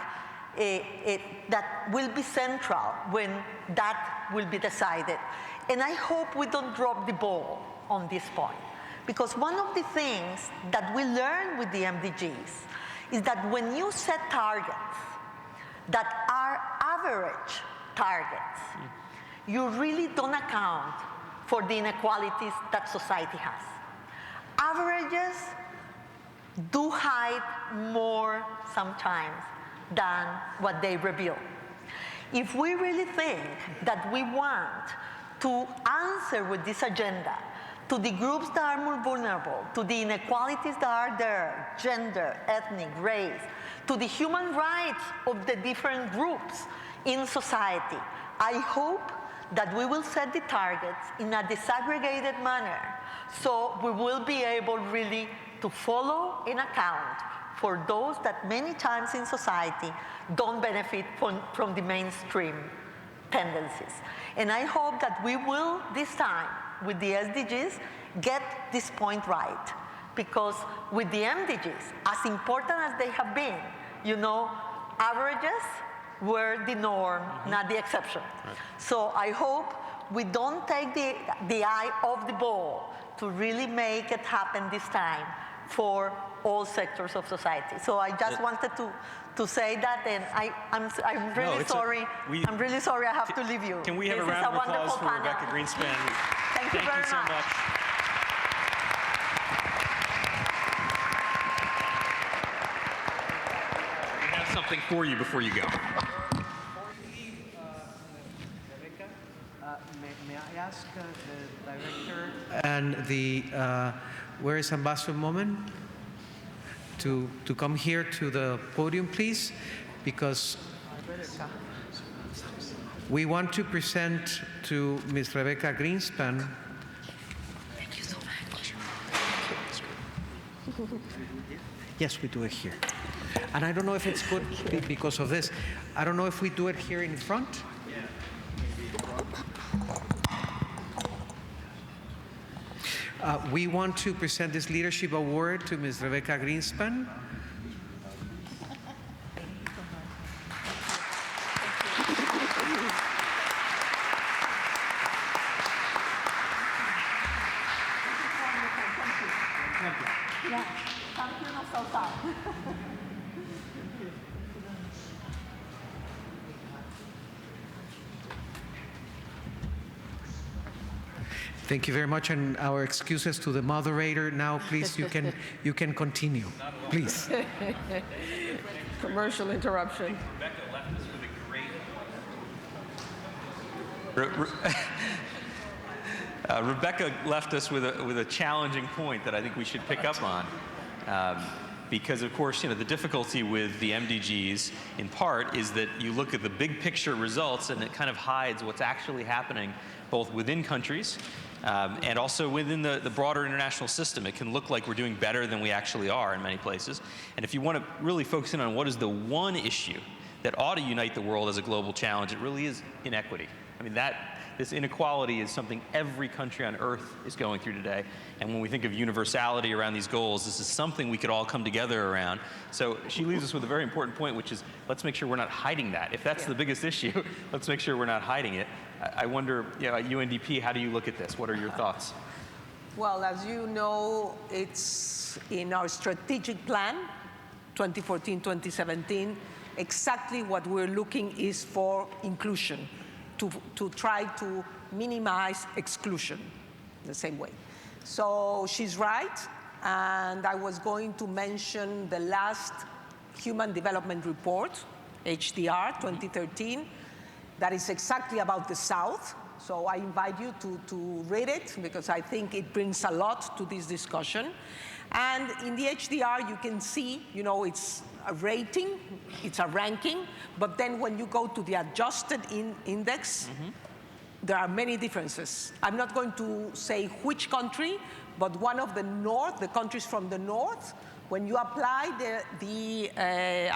that will be central when that will be decided. And I hope we don't drop the ball on this point. Because one of the things that we learned with the MDGs is that when you set targets that are average targets, you really don't account for the inequalities that society has. Averages do hide more sometimes than what they reveal. If we really think that we want to answer with this agenda to the groups that are more vulnerable, to the inequalities that are there, gender, ethnic, race, to the human rights of the different groups in society, I hope that we will set the targets in a disaggregated manner so we will be able really to follow and account for those that many times in society don't benefit from the mainstream tendencies. And I hope that we will, this time, with the SDGs, get this point right. Because with the MDGs, as important as they have been, averages were the norm, not the exception. Right. So I hope we don't take the eye off the ball to really make it happen this time for all sectors of society. So I just wanted to say that, and I'm really sorry. I'm really sorry I have to leave you. Can we have a round of applause for Rebecca Greenspan? Thank you very so much. We have something for you before you go. May I ask the director and where is Ambassador Momen to come here to the podium, please, because we want to present to Ms. Rebecca Greenspan. Thank you so much. Yes, we do it here. And I don't know if it's good because of this. I don't know if we do it here in front. We want to present this leadership award to Ms. Rebecca Greenspan. Thank you very much, and our excuses to the moderator. Now, please, you can continue, please. Commercial interruption. Rebecca left us with a great... Rebecca left us with a challenging point that I think we should pick up on. Because of course, the difficulty with the MDGs in part is that you look at the big picture results and it kind of hides what's actually happening both within countries and also within the broader international system. It can look like we're doing better than we actually are in many places. And if you want to really focus in on what is the one issue that ought to unite the world as a global challenge, it really is inequity. I mean, this inequality is something every country on earth is going through today. And when we think of universality around these goals, this is something we could all come together around. So she leaves us with a very important point, which is let's make sure we're not hiding that. If that's the biggest issue, let's make sure we're not hiding it. I wonder, at UNDP, how do you look at this? What are your thoughts? Well, as you know, it's in our strategic plan, 2014-2017, exactly what we're looking is for inclusion. To try to minimize exclusion the same way. So she's right, and I was going to mention the last Human Development Report, HDR 2013, that is exactly about the South. So I invite you to read it because I think it brings a lot to this discussion. And in the HDR, you can see, it's a rating, it's a ranking, but then when you go to the adjusted index, there are many differences. I'm not going to say which country, but one of the countries from the north, when you apply the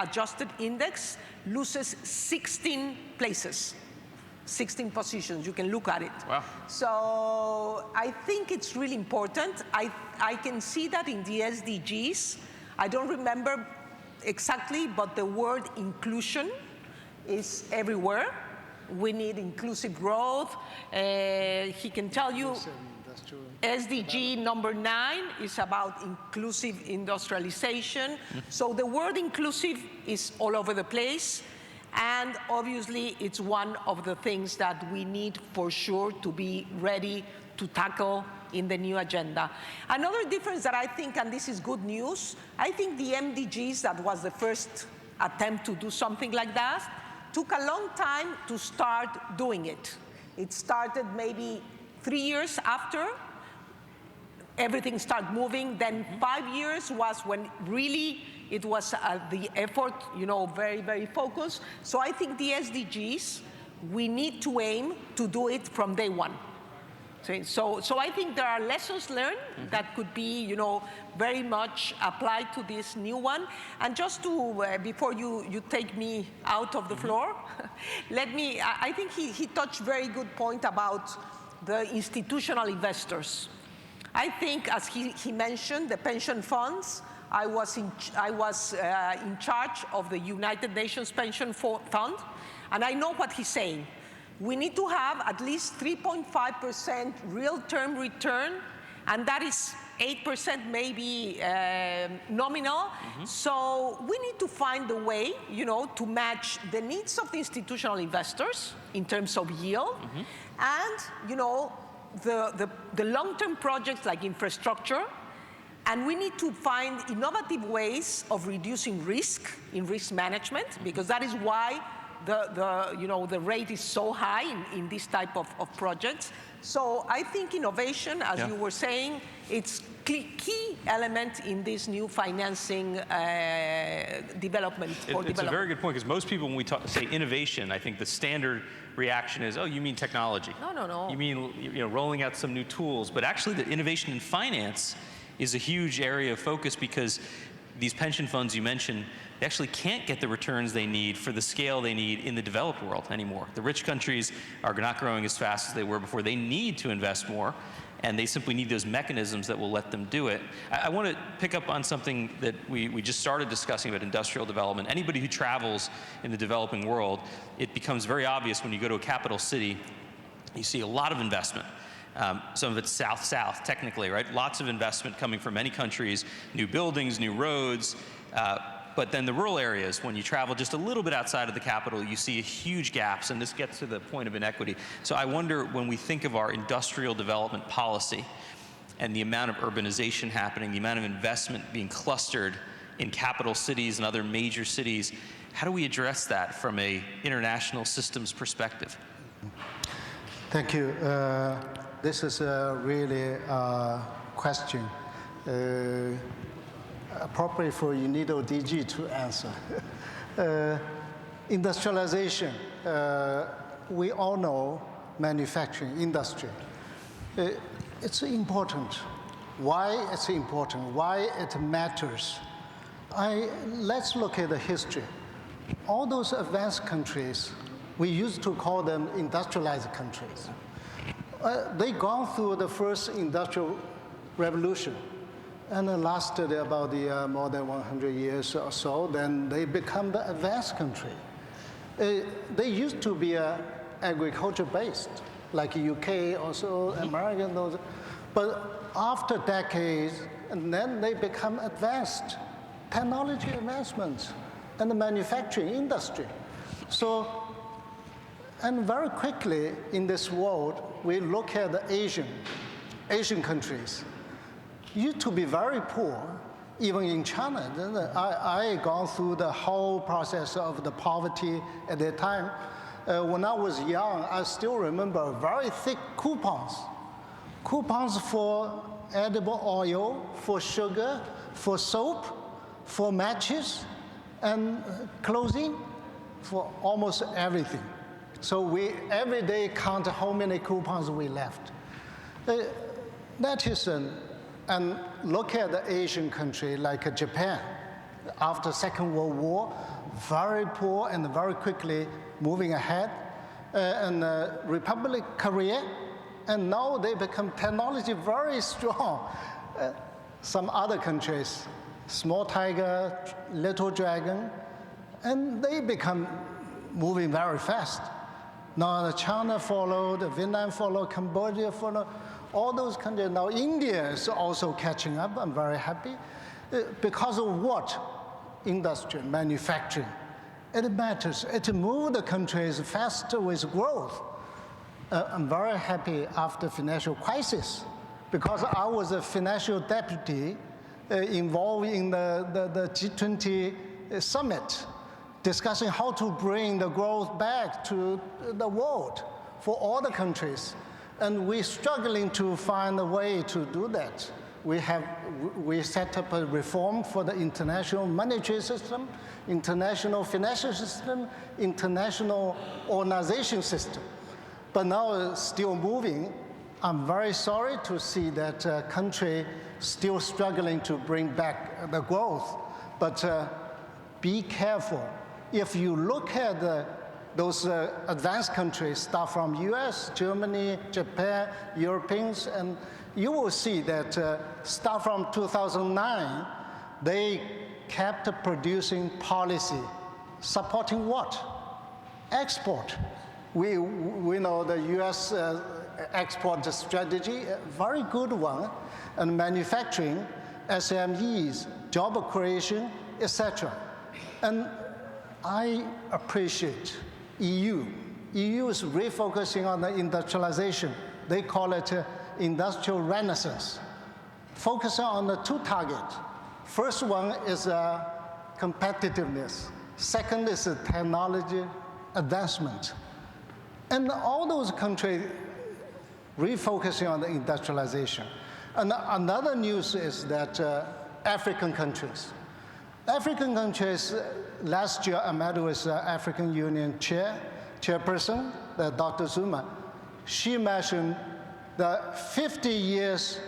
adjusted index, loses 16 places. 16 positions, you can look at it. Wow. So I think it's really important. I can see that in the SDGs. I don't remember exactly, but the word inclusion is everywhere. We need inclusive growth. He can tell you SDG number 9 is about inclusive industrialization. So the word inclusive is all over the place. And obviously, it's one of the things that we need for sure to be ready to tackle in the new agenda. Another difference that I think, and this is good news, I think the MDGs, that was the first attempt to do something like that, took a long time to start doing it. It started maybe 3 years after everything started moving. Then 5 years was when really it was the effort, very, very focused. So I think the SDGs, we need to aim to do it from day one. So I think there are lessons learned that could be, very much applied to this new one. And just to, before you take me out of the floor, I think he touched very good point about the institutional investors. I think, as he mentioned, the pension funds, I was in charge of the United Nations Pension Fund, and I know what he's saying. We need to have at least 3.5% real-term return, and that is 8% maybe nominal. So we need to find a way, to match the needs of the institutional investors in terms of yield, and, the long-term projects like infrastructure. And we need to find innovative ways of reducing risk in risk management, because that is why the rate is so high in this type of projects. So I think innovation, as you were saying, it's key element in this new financing development. It's a very good point, because most people, when we say innovation, I think the standard reaction is, oh, you mean technology. No. You mean rolling out some new tools. But actually, the innovation in finance is a huge area of focus, because these pension funds you mentioned, they actually can't get the returns they need for the scale they need in the developed world anymore. The rich countries are not growing as fast as they were before. They need to invest more, and they simply need those mechanisms that will let them do it. I want to pick up on something that we just started discussing about industrial development. Anybody who travels in the developing world, it becomes very obvious when you go to a capital city, you see a lot of investment. Some of it's south-south, technically, right? Lots of investment coming from many countries, new buildings, new roads. But then the rural areas, when you travel just a little bit outside of the capital, you see huge gaps, and this gets to the point of inequity. So I wonder, when we think of our industrial development policy and the amount of urbanization happening, the amount of investment being clustered in capital cities and other major cities. How do we address that from an international systems perspective? Thank you. This is a really question appropriate for UNIDO DG to answer. Industrialization, we all know manufacturing industry. It's important. Why it's important, why it matters. Let's look at the history. All those advanced countries, we used to call them industrialized countries. They gone through the first industrial revolution, and it lasted about more than 100 years or so. Then they become the advanced country. They used to be agriculture-based, like UK, also American, those. But after decades, and then they become advanced, technology advancements, and the manufacturing industry. So, and very quickly in this world, we look at the Asian countries. Used to be very poor, even in China. I gone through the whole process of the poverty at that time. When I was young, I still remember very thick coupons. Coupons for edible oil, for sugar, for soap, for matches, and clothing, for almost everything. So we every day count how many coupons we left. That is and look at the Asian country like Japan. After Second World War, very poor and very quickly moving ahead. And Republic Korea, and now they become technology very strong. Some other countries, small tiger, little dragon, and they become moving very fast. Now China followed, Vietnam followed, Cambodia followed, all those countries. Now India is also catching up. I'm very happy. Because of what? Industry, manufacturing. It matters. It moves the countries faster with growth. I'm very happy after financial crisis, because I was a financial deputy involved in the G20 summit, discussing how to bring the growth back to the world for all the countries. And we're struggling to find a way to do that. We set up a reform for the international monetary system, international financial system, international organization system. But now it's still moving. I'm very sorry to see that country still struggling to bring back the growth. But be careful. If you look at those advanced countries, start from US, Germany, Japan, Europeans, and you will see that start from 2009, they kept producing policy. Supporting what? Export. We know the US export strategy, a very good one, and manufacturing, SMEs, job creation, etc. And I appreciate EU. EU is refocusing on the industrialization. They call it industrial renaissance. Focusing on the two targets. First one is competitiveness. Second is technology advancement. And all those countries refocusing on the industrialization. And another news is that African countries. African countries, last year I met with African Union chairperson, Dr. Zuma. She mentioned the 50 years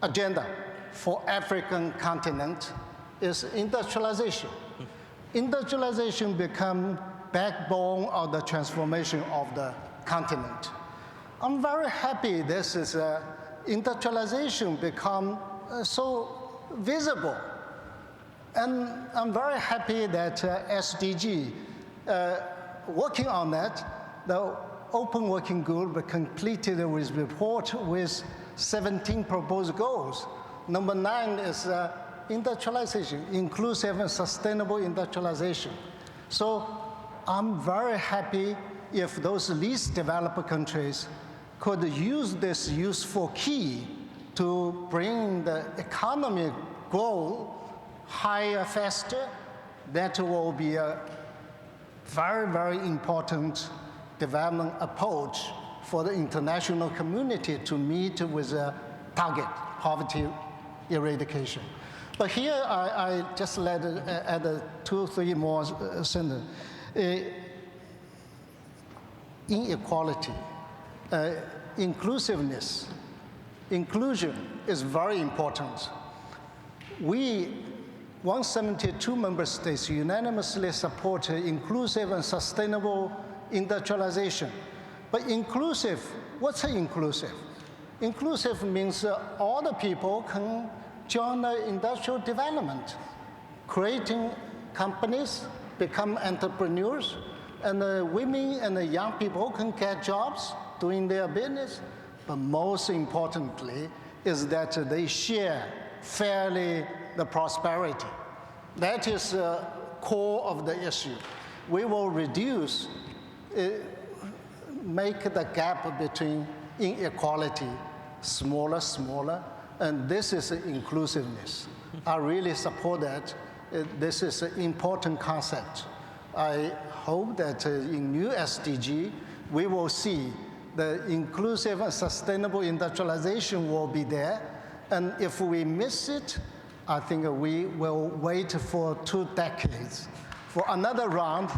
agenda for African continent is industrialization. Industrialization become backbone of the transformation of the continent. I'm very happy this is industrialization become so visible. And I'm very happy that SDG working on that. The open working group completed with report with 17 proposed goals. Number 9 is industrialization, inclusive and sustainable industrialization. So I'm very happy if those least developed countries could use this useful key to bring the economic growth hire faster, that will be a very, very important development approach for the international community to meet with a target, poverty eradication. But here I just add 2 or 3 more sentences. Inequality, inclusiveness, inclusion is very important. We, 172 member states, unanimously support inclusive and sustainable industrialization. But inclusive, what's inclusive? Inclusive means all the people can join the industrial development, creating companies, become entrepreneurs, and the women and the young people can get jobs doing their business. But most importantly is that they share fairly the prosperity. That is the core of the issue. We will reduce, make the gap between inequality smaller, and this is inclusiveness. I really support that. This is an important concept. I hope that in new SDG, we will see the inclusive and sustainable industrialization will be there. And if we miss it, I think we will wait for 2 decades for another round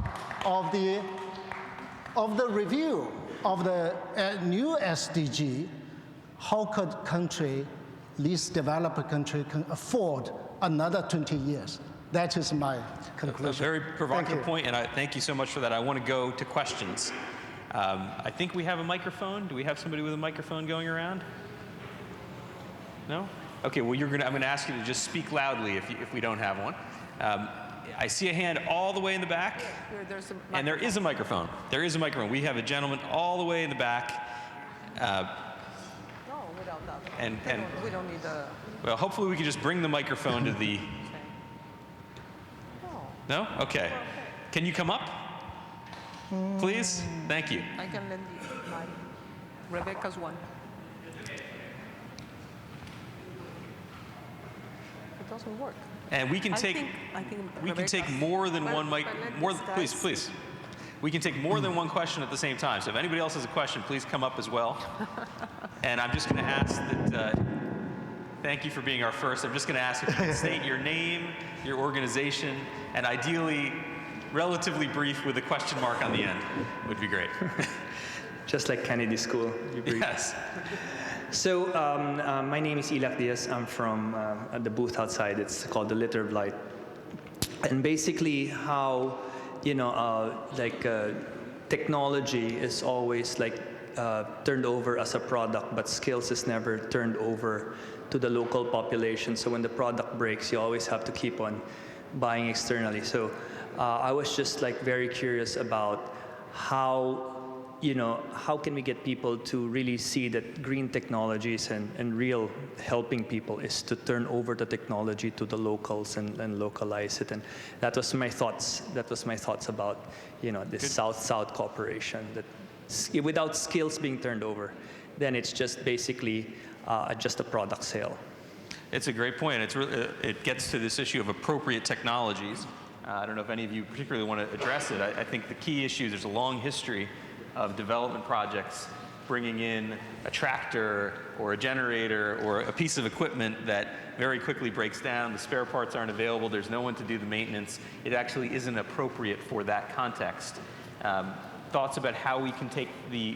of the review of the new SDG. How could country, least developed country, can afford another 20 years? That is my conclusion. A very provocative point, and I thank you so much for that. I want to go to questions. I think we have a microphone. Do we have somebody with a microphone going around? No? Okay, well, I'm going to ask you to just speak loudly if we don't have one. I see a hand all the way in the back, and there is a microphone. There is a microphone. We have a gentleman all the way in the back. No, without that. We don't need a... Well, hopefully we can just bring the microphone to the... No? Okay. Can you come up, please? Thank you. I can lend you my Rebecca's one. It doesn't work. And we can take we can take more than one mic. Please. We can take more than one question at the same time. So if anybody else has a question, please come up as well. And I'm just going to ask that. Thank you for being our first. I'm just going to ask if you can state your name, your organization, and ideally, relatively brief with a question mark on the end would be great. Just like Kennedy School. Yes. So my name is Ilak Diaz. I'm from the booth outside. It's called the Litter of Light. And basically how, technology is always turned over as a product, but skills is never turned over to the local population. So when the product breaks, you always have to keep on buying externally. So I was just very curious about how can we get people to really see that green technologies and real helping people is to turn over the technology to the locals and localize it. And that was my thoughts. That was my thoughts about this South-South cooperation. That without skills being turned over, then it's just basically just a product sale. It's a great point. It gets to this issue of appropriate technologies. I don't know if any of you particularly want to address it. I think the key issue, there's a long history of development projects bringing in a tractor or a generator or a piece of equipment that very quickly breaks down. The spare parts aren't available. There's no one to do the maintenance. It actually isn't appropriate for that context. Thoughts about how we can take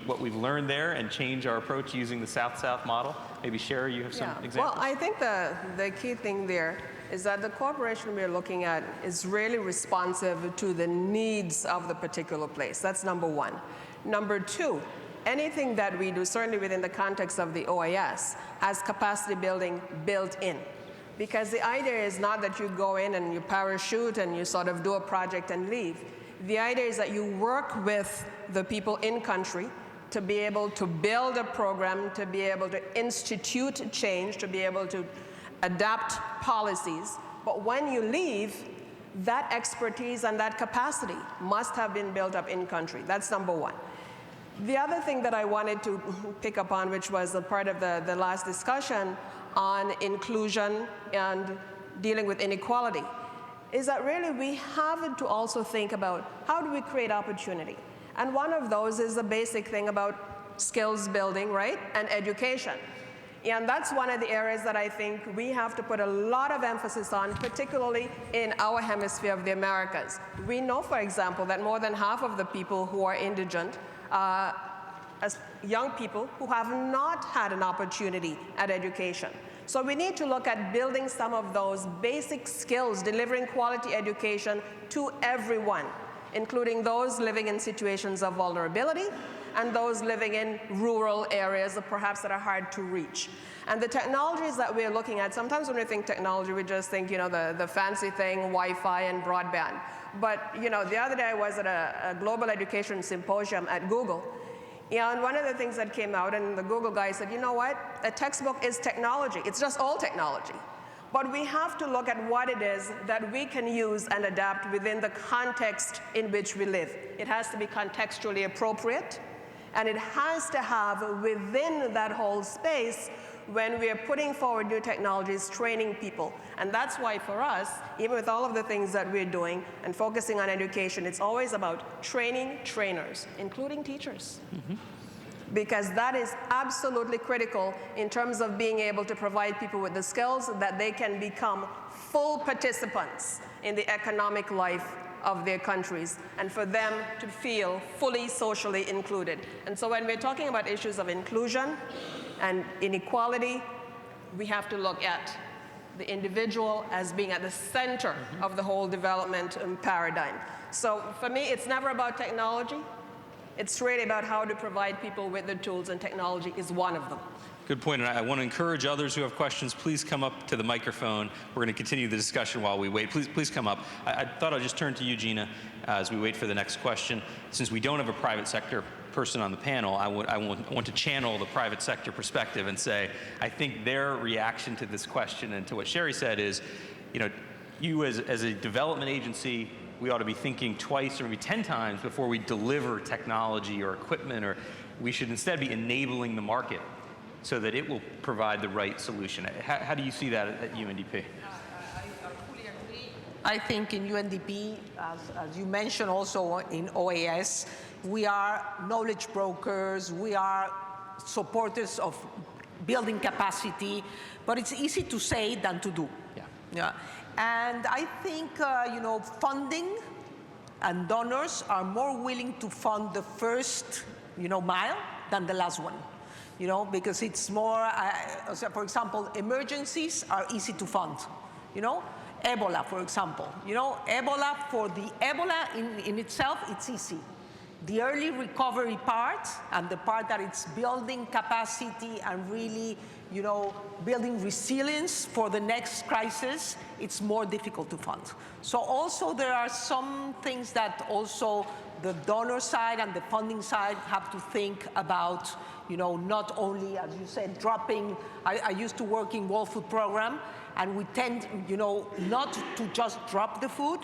what we've learned there and change our approach using the South-South model? Maybe Sherry, you have some examples? Well, I think the key thing there is that the cooperation we're looking at is really responsive to the needs of the particular place. That's number one. Number two, anything that we do, certainly within the context of the OIS, has capacity building built in. Because the idea is not that you go in and you parachute and you sort of do a project and leave. The idea is that you work with the people in country to be able to build a program, to be able to institute change, to be able to adapt policies. But when you leave, that expertise and that capacity must have been built up in country. That's number one. The other thing that I wanted to pick up on, which was a part of the last discussion on inclusion and dealing with inequality, is that really we have to also think about how do we create opportunity. And one of those is the basic thing about skills building, right, and education. And that's one of the areas that I think we have to put a lot of emphasis on, particularly in our hemisphere of the Americas. We know, for example, that more than half of the people who are indigent as young people who have not had an opportunity at education. So we need to look at building some of those basic skills, delivering quality education to everyone, including those living in situations of vulnerability and those living in rural areas perhaps that are hard to reach. And the technologies that we're looking at, sometimes when we think technology, we just think, you know, the fancy thing, Wi-Fi and broadband. But, you know, the other day I was at a global education symposium at Google. And one of the things that came out, and the Google guy said, you know what, a textbook is technology. It's just all technology. But we have to look at what it is that we can use and adapt within the context in which we live. It has to be contextually appropriate, and it has to have within that whole space, when we are putting forward new technologies, training people. And that's why for us, even with all of the things that we're doing and focusing on education, it's always about training trainers, including teachers. Because that is absolutely critical in terms of being able to provide people with the skills that they can become full participants in the economic life of their countries, and for them to feel fully socially included. And so when we're talking about issues of inclusion and inequality, we have to look at the individual as being at the center of the whole development paradigm. So for me, it's never about technology. It's really about how to provide people with the tools, and technology is one of them. Good point, and I want to encourage others who have questions, please come up to the microphone. We're going to continue the discussion while we wait. Please come up. I thought I'd just turn to you, Gina, as we wait for the next question. Since we don't have a private sector person on the panel, I want to channel the private sector perspective and say, I think their reaction to this question and to what Sherry said is, you know, you as a development agency, we ought to be thinking twice or maybe 10 times before we deliver technology or equipment, or we should instead be enabling the market so that it will provide the right solution. How do you see that at UNDP? I fully agree. I think in UNDP, as you mentioned also in OAS, we are knowledge brokers, we are supporters of building capacity, but it's easy to say than to do. Yeah. And I think, you know, funding and donors are more willing to fund the first, you know, mile than the last one. You know, because it's more, so for example, emergencies are easy to fund. You know, Ebola, for example. You know, Ebola, for the Ebola in itself, it's easy. The early recovery part and the part that it's building capacity and really, you know, building resilience for the next crisis, it's more difficult to fund. So also there are some things that also the donor side and the funding side have to think about, you know, not only, as you said, dropping. I used to work in World Food Program, and we tend, you know, not to just drop the food,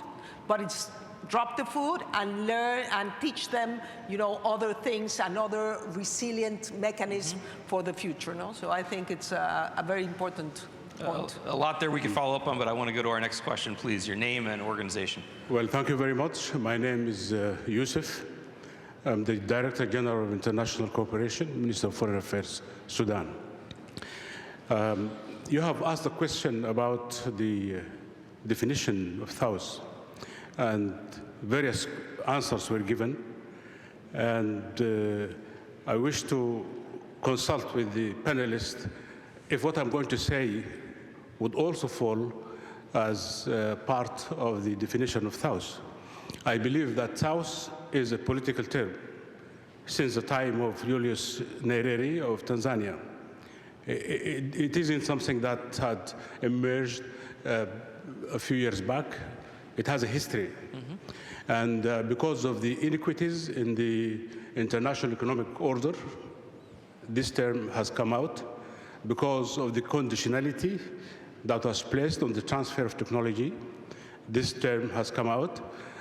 but it's drop the food and learn and teach them, you know, other things and other resilient mechanisms for the future. No? So I think it's a very important point. A lot there we could follow up on, but I want to go to our next question, please. Your name and organization. Well, thank you very much. My name is Yusuf. I'm the Director General of International Cooperation, Minister of Foreign Affairs, Sudan. You have asked a question about the definition of South, and various answers were given. And I wish to consult with the panelists if what I'm going to say would also fall as part of the definition of South. I believe that South is a political term since the time of Julius Nyerere of Tanzania. It isn't something that had emerged a few years back. It has a history. And because of the inequities in the international economic order, this term has come out. Because of the conditionality that was placed on the transfer of technology, this term has come out.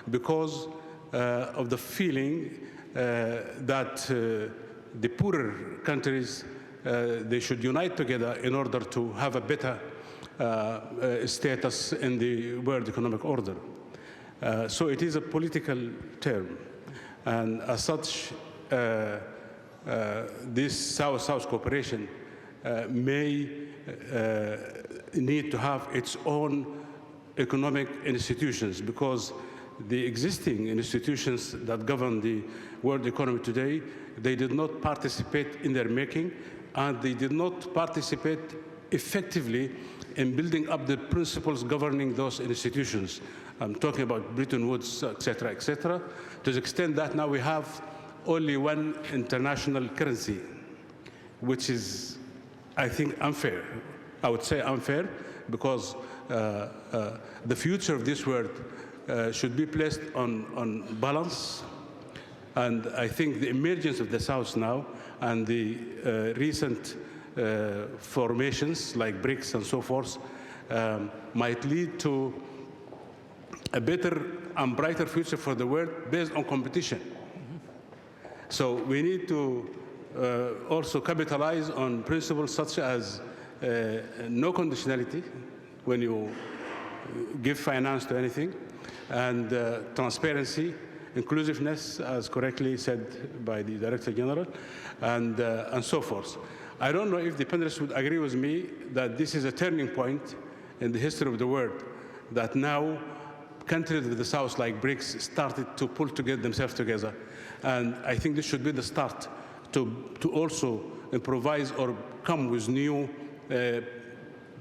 Because of the feeling that the poorer countries, they should unite together in order to have a better status in the World Economic Order. So it is a political term. And as such, this South-South cooperation may need to have its own economic institutions, because the existing institutions that govern the world economy today, they did not participate in their making, and they did not participate effectively in building up the principles governing those institutions. I'm talking about Bretton Woods, et cetera, to the extent that now we have only one international currency, which is, I think, unfair. I would say unfair, because the future of this world should be placed on balance. And I think the emergence of the South now and the recent formations like BRICS and so forth might lead to a better and brighter future for the world based on competition. So we need to also capitalize on principles such as no conditionality when you give finance to anything, and transparency, inclusiveness, as correctly said by the Director General, and so forth. I don't know if the panelists would agree with me that this is a turning point in the history of the world, that now countries of the South, like BRICS, started to pull themselves together. And I think this should be the start to also improvise or come with new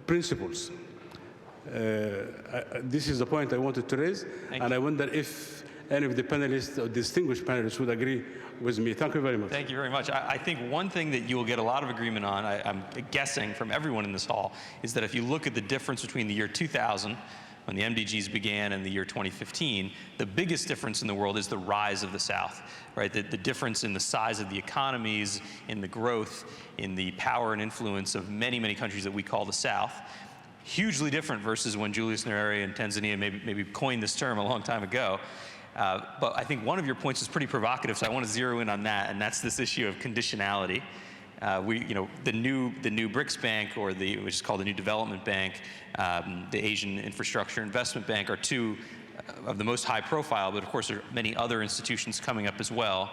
principles. This is the point I wanted to raise, and I wonder if any of the panelists or distinguished panelists would agree with me. Thank you very much. Thank you very much. I think one thing that you'll get a lot of agreement on, I'm guessing from everyone in this hall, is that if you look at the difference between the year 2000, when the MDGs began, and the year 2015, the biggest difference in the world is the rise of the South, right? The difference in the size of the economies, in the growth, in the power and influence of many, many countries that we call the South. Hugely different versus when Julius Nyerere in Tanzania maybe coined this term a long time ago. But I think one of your points is pretty provocative, so I want to zero in on that, and that's this issue of conditionality. The new BRICS Bank, or which is called the New Development Bank, the Asian Infrastructure Investment Bank, are two of the most high profile, but of course there are many other institutions coming up as well.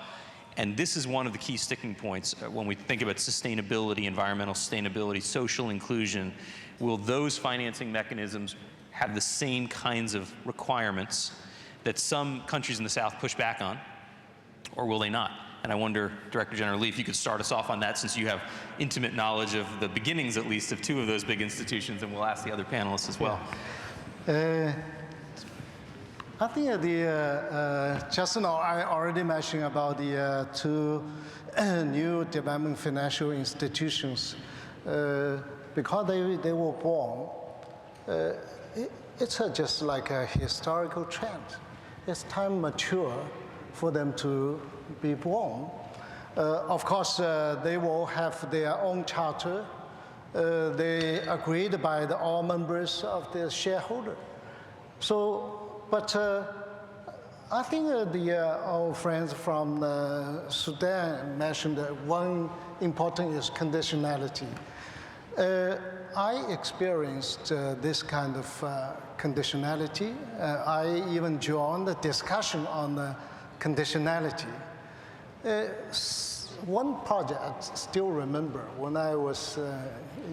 And this is one of the key sticking points when we think about sustainability, environmental sustainability, social inclusion. Will those financing mechanisms have the same kinds of requirements that some countries in the South push back on, or will they not? And I wonder, Director General Lee, if you could start us off on that, since you have intimate knowledge of the beginnings, at least, of two of those big institutions, and we'll ask the other panelists as well. I think just now I already mentioned about the two new development financial institutions. Because they were born, it's just like a historical trend. It's time mature for them to be born. Of course, they will have their own charter. They agreed by all members of the shareholder. So, but I think our friends from Sudan mentioned that one important is conditionality. I experienced this kind of conditionality. I even joined the discussion on the conditionality. One project I still remember, when I was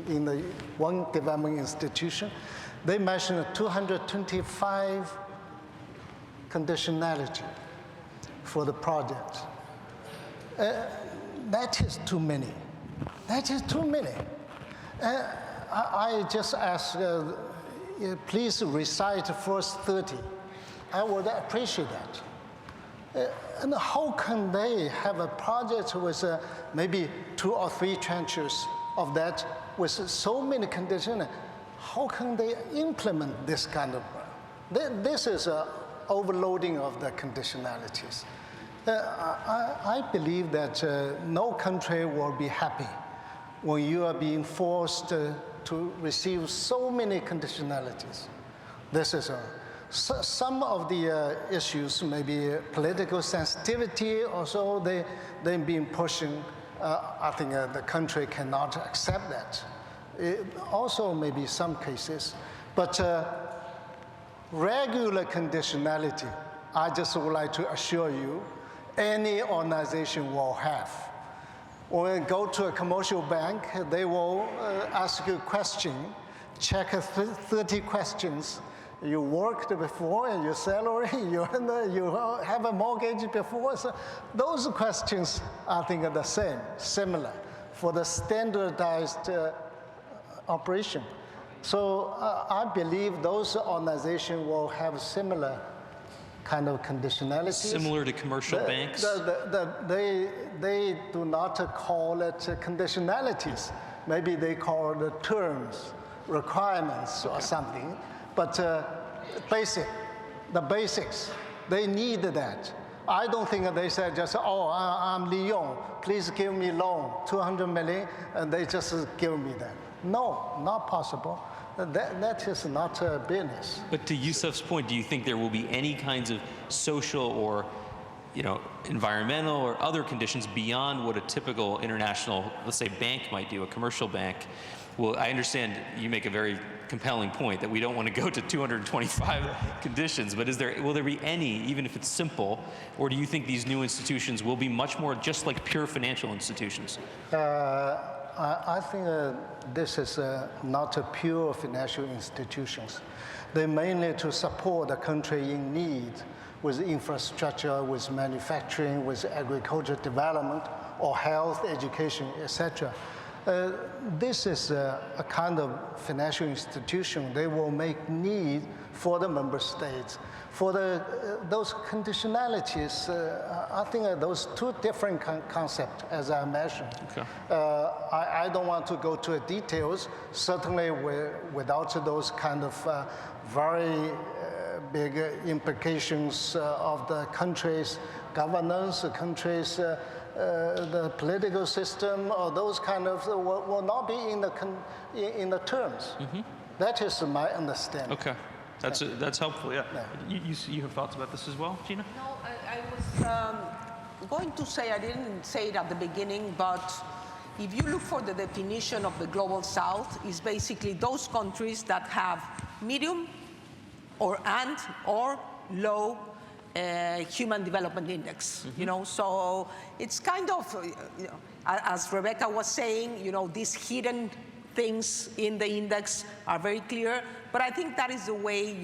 in the one development institution, they mentioned 225 conditionality for the project. That is too many. That is too many. I just ask, please recite first 30. I would appreciate that. And how can they have a project with maybe 2 or 3 trenches of that with so many conditions? How can they implement this kind of? This is an overloading of the conditionalities. I believe that no country will be happy when you are being forced to receive so many conditionalities. This is some of the issues, maybe political sensitivity or so, they've been pushing. I think the country cannot accept that. Also maybe some cases, but regular conditionality, I just would like to assure you, any organization will have. When you go to a commercial bank, they will ask you a question, check 30 questions. You worked before, and your salary, you have a mortgage before. So those questions, I think, are the same, similar, for the standardized operation. So I believe those organizations will have similar kind of conditionalities. Similar to commercial banks? They do not call it conditionalities. Maybe they call it terms, requirements, or something. But the basics, they need that. I don't think they said just, oh, I'm Lyon, please give me loan, 200 million, and they just give me that. No, not possible. That is not a business. But to Yusuf's point, do you think there will be any kinds of social or environmental or other conditions beyond what a typical international, let's say, bank might do, a commercial bank? Well, I understand you make a very compelling point that we don't want to go to 225 conditions, but will there be any, even if it's simple, or do you think these new institutions will be much more just like pure financial institutions? I think this is not a pure financial institutions. They're mainly to support the country in need with infrastructure, with manufacturing, with agriculture development, or health, education, etc. This is a kind of financial institution. They will make need for the member states. For those conditionalities, I think those two different concepts, as I mentioned. Okay. I don't want to go to details. Certainly, without those kind of very big implications of the country's governance, the country's the political system, or those kind of will not be in the terms. Mm-hmm. That is my understanding. Okay, that's helpful. Yeah. You have thoughts about this as well, Gina? No, I was going to say, I didn't say it at the beginning, but if you look for the definition of the Global South, it's basically those countries that have medium or low Human Development Index, Mm-hmm. So it's kind of, as Rebecca was saying, these hidden things in the index are very clear, but I think that is the way,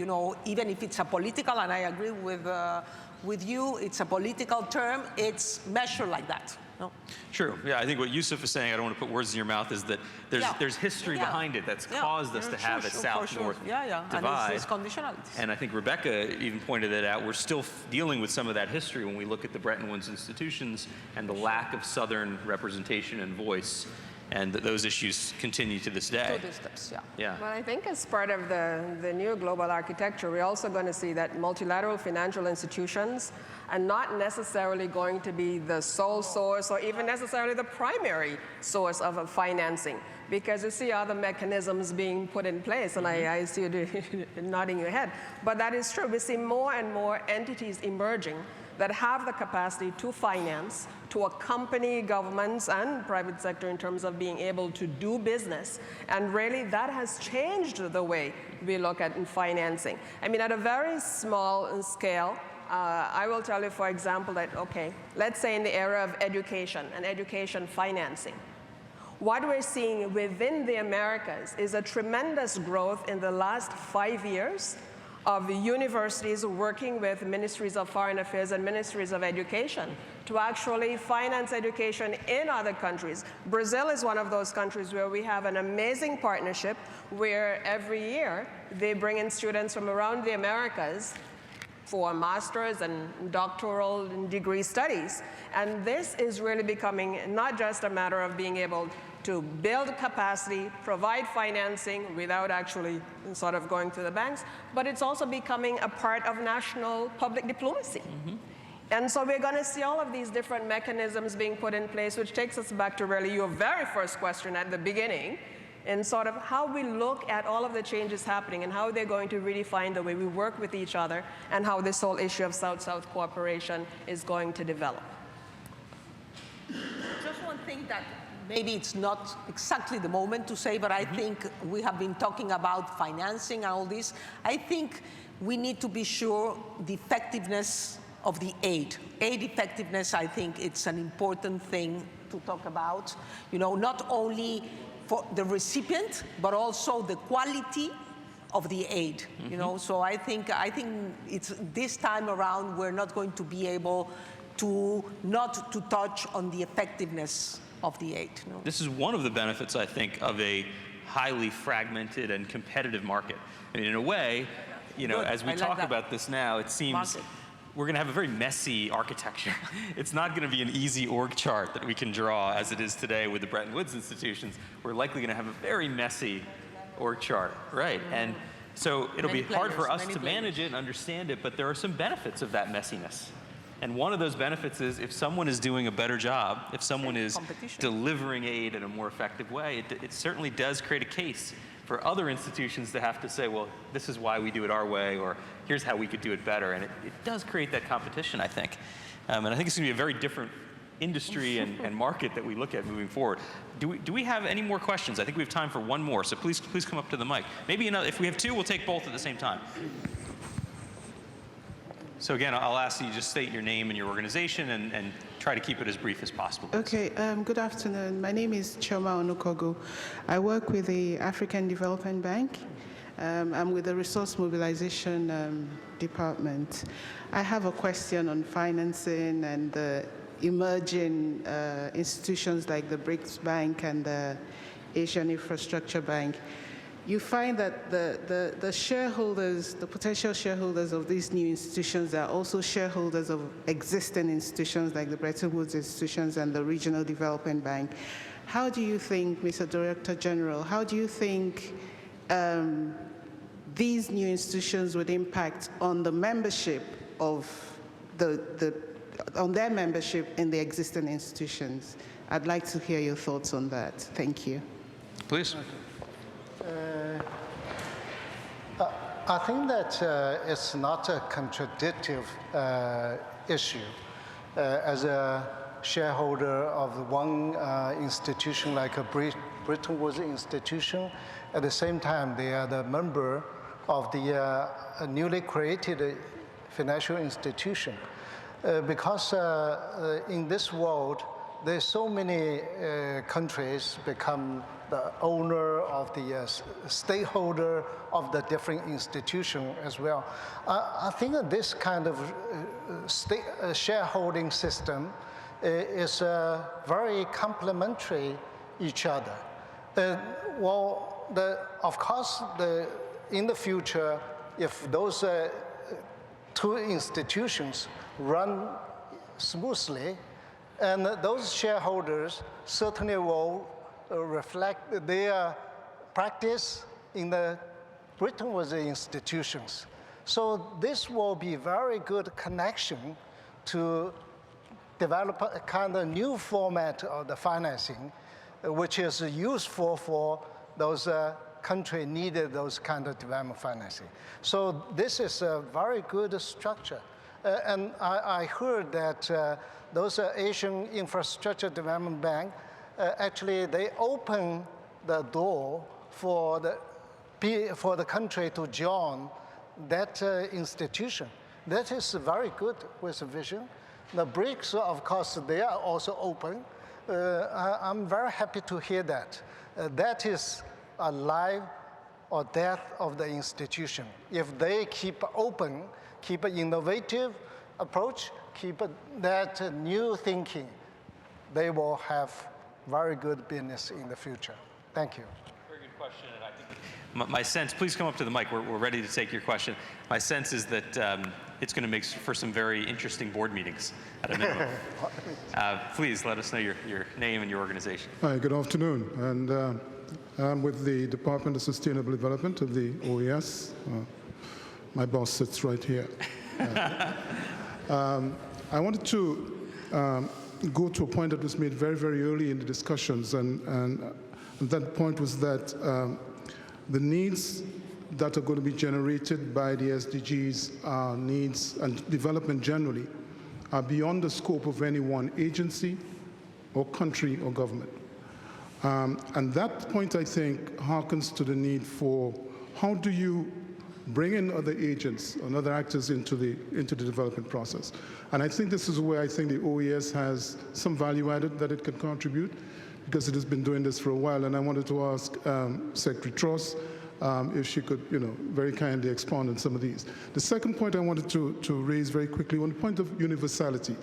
even if it's a political, and I agree with you, it's a political term, it's measured like that. No? True. Yeah, I think what Yusuf is saying, I don't want to put words in your mouth, is that there's history behind it that's caused us to have a South-North divide. And it's conditionalities. And I think Rebecca even pointed that out. We're still dealing with some of that history when we look at the Bretton Woods institutions and the lack of Southern representation and voice. And those issues continue to this day. To these steps, Yeah. Well, I think as part of the new global architecture, we're also going to see that multilateral financial institutions are not necessarily going to be the sole source or even necessarily the primary source of financing, because you see other mechanisms being put in place, and I see you nodding your head. But that is true. We see more and more entities emerging that have the capacity to finance, to accompany governments and private sector in terms of being able to do business. And really, that has changed the way we look at financing. I mean, at a very small scale, I will tell you, for example, that, okay, let's say in the area of education and education financing, what we're seeing within the Americas is a tremendous growth in the last 5 years of universities working with ministries of foreign affairs and ministries of education to actually finance education in other countries. Brazil is one of those countries where we have an amazing partnership where every year they bring in students from around the Americas for master's and doctoral degree studies. And this is really becoming not just a matter of being able to build capacity, provide financing without actually sort of going to the banks, but it's also becoming a part of national public diplomacy. Mm-hmm. And so we're going to see all of these different mechanisms being put in place, which takes us back to really your very first question at the beginning, and sort of how we look at all of the changes happening and how they're going to redefine the way we work with each other and how this whole issue of South-South cooperation is going to develop. So just one thing that maybe it's not exactly the moment to say, but I think we have been talking about financing and all this. I think we need to be sure the effectiveness of the aid. Aid effectiveness, I think it's an important thing to talk about. You know, not only for the recipient, but also the quality of the aid. You know, so I think it's this time around we're not going to be able to not to touch on the effectiveness of the aid. You know? This is one of the benefits, I think, of a highly fragmented and competitive market. I mean, in a way, you know, Good. as we I like talk that. about this now, it seems Market. we're going to have a very messy architecture. It's not going to be an easy org chart that we can draw as it is today with the Bretton Woods institutions. We're likely going to have a very messy org chart, right? And so it'll Many be hard for players, us many to manage it and understand it, but there are some benefits of that messiness. And one of those benefits is if someone is doing a better job, if someone is Competition. delivering aid in a more effective way, it certainly does create a case for other institutions to have to say, well, this is why we do it our way, or here's how we could do it better. And it does create that competition, I think. And I think it's going to be a very different industry and market that we look at moving forward. Do we have any more questions? I think we have time for one more, so please come up to the mic. Maybe if we have two, we'll take both at the same time. So again, I'll ask you just state your name and your organization and try to keep it as brief as possible. Okay, good afternoon. My name is Choma Onukogu. I work with the African Development Bank. I'm with the Resource Mobilization Department. I have a question on financing and the emerging institutions like the BRICS Bank and the Asian Infrastructure Bank. You find that the shareholders, the potential shareholders of these new institutions are also shareholders of existing institutions like the Bretton Woods institutions and the Regional Development Bank. How do you think, Mr. Director General, how do you think these new institutions would impact on the membership of on their membership in the existing institutions? I'd like to hear your thoughts on that. Thank you. Please. I think that it's not a contradictory issue. As a shareholder of one institution like a Bretton Woods institution, at the same time they are the member of the newly created financial institution. Because in this world, there's so many countries become the owner of the stakeholder of the different institution as well. I think that this kind of shareholding system is very complementary each other. Well, of course, in the future, if those two institutions run smoothly, and those shareholders certainly will reflect their practice in the Bretton Woods institutions. So this will be very good connection to develop a kind of new format of the financing, which is useful for those countries needed those kind of development financing. So this is a very good structure. And I heard that those Asian Infrastructure Development Bank, actually they open the door for the country to join that institution. That is very good with vision. The BRICS, of course, they are also open. I'm very happy to hear that. That is a life or death of the institution. If they keep open, keep an innovative approach, keep that new thinking, they will have very good business in the future. Thank you. Very good question, and I think my sense, please come up to the mic, we're ready to take your question. My sense is that it's going to make for some very interesting board meetings at a minimum. Please let us know your name and your organization. Hi, good afternoon. And I'm with the Department of Sustainable Development of the OES. My boss sits right here. I wanted to go to a point that was made very, very early in the discussions, and that point was that the needs that are going to be generated by the SDGs, needs and development generally, are beyond the scope of any one agency or country or government. And that point, I think, harkens to the need for how do you bring in other agents and other actors into the development process. And I think this is where I think the OES has some value added that it can contribute, because it has been doing this for a while. And I wanted to ask Secretary Truss if she could, very kindly expound on some of these. The second point I wanted to raise very quickly on the point of universality.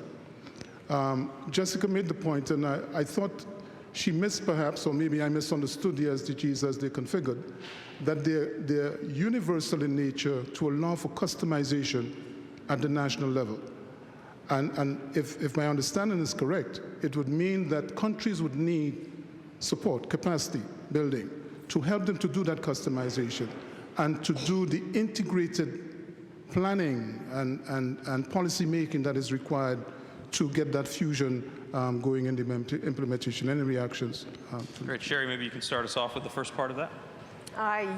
Jessica made the point, and I thought she missed perhaps, or maybe I misunderstood the SDGs as they're configured, that they're universal in nature to allow for customization at the national level. And if my understanding is correct, it would mean that countries would need support, capacity building, to help them to do that customization and to do the integrated planning and policy making that is required to get that fusion going in the implementation. Any reactions? Great. Sherry, maybe you can start us off with the first part of that.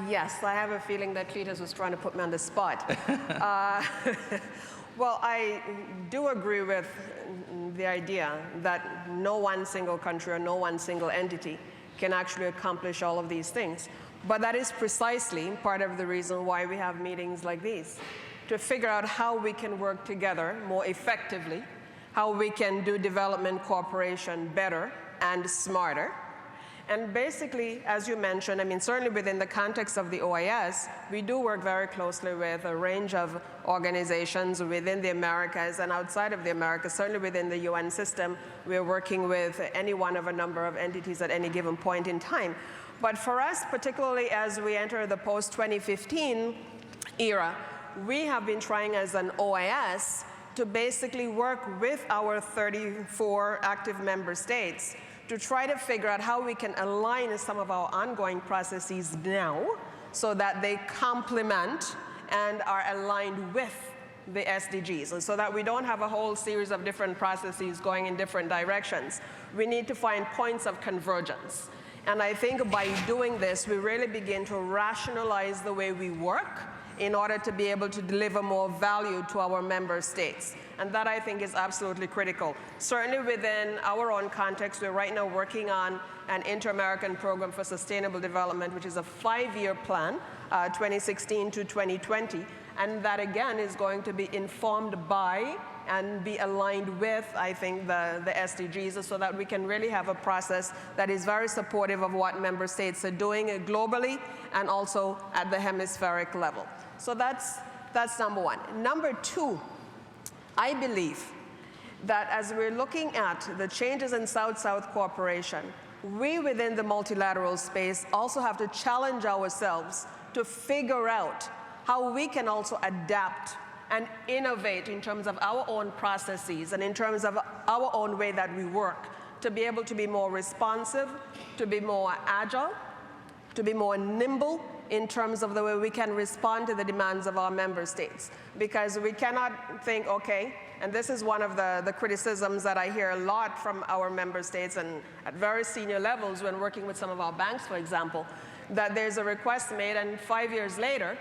Yes, I have a feeling that Cletus was trying to put me on the spot. Well, I do agree with the idea that no one single country or no one single entity can actually accomplish all of these things. But that is precisely part of the reason why we have meetings like these, to figure out how we can work together more effectively, how we can do development cooperation better and smarter. And basically, as you mentioned, I mean, certainly within the context of the OAS, we do work very closely with a range of organizations within the Americas and outside of the Americas. Certainly within the UN system, we're working with any one of a number of entities at any given point in time. But for us, particularly as we enter the post-2015 era, we have been trying as an OAS to basically work with our 34 active member states to try to figure out how we can align some of our ongoing processes now so that they complement and are aligned with the SDGs, and so that we don't have a whole series of different processes going in different directions. We need to find points of convergence. And I think by doing this, we really begin to rationalize the way we work in order to be able to deliver more value to our member states. And that, I think, is absolutely critical. Certainly within our own context, we're right now working on an Inter-American Program for Sustainable Development, which is a 5-year plan, 2016 to 2020. And that, again, is going to be informed by and be aligned with, I think, the SDGs, so that we can really have a process that is very supportive of what member states are doing globally and also at the hemispheric level. So that's number one. Number two, I believe that as we're looking at the changes in South-South cooperation, we within the multilateral space also have to challenge ourselves to figure out how we can also adapt and innovate in terms of our own processes and in terms of our own way that we work, to be able to be more responsive, to be more agile, to be more nimble in terms of the way we can respond to the demands of our member states. Because we cannot think, okay, and this is one of the criticisms that I hear a lot from our member states and at very senior levels when working with some of our banks, for example, that there's a request made and 5 years later,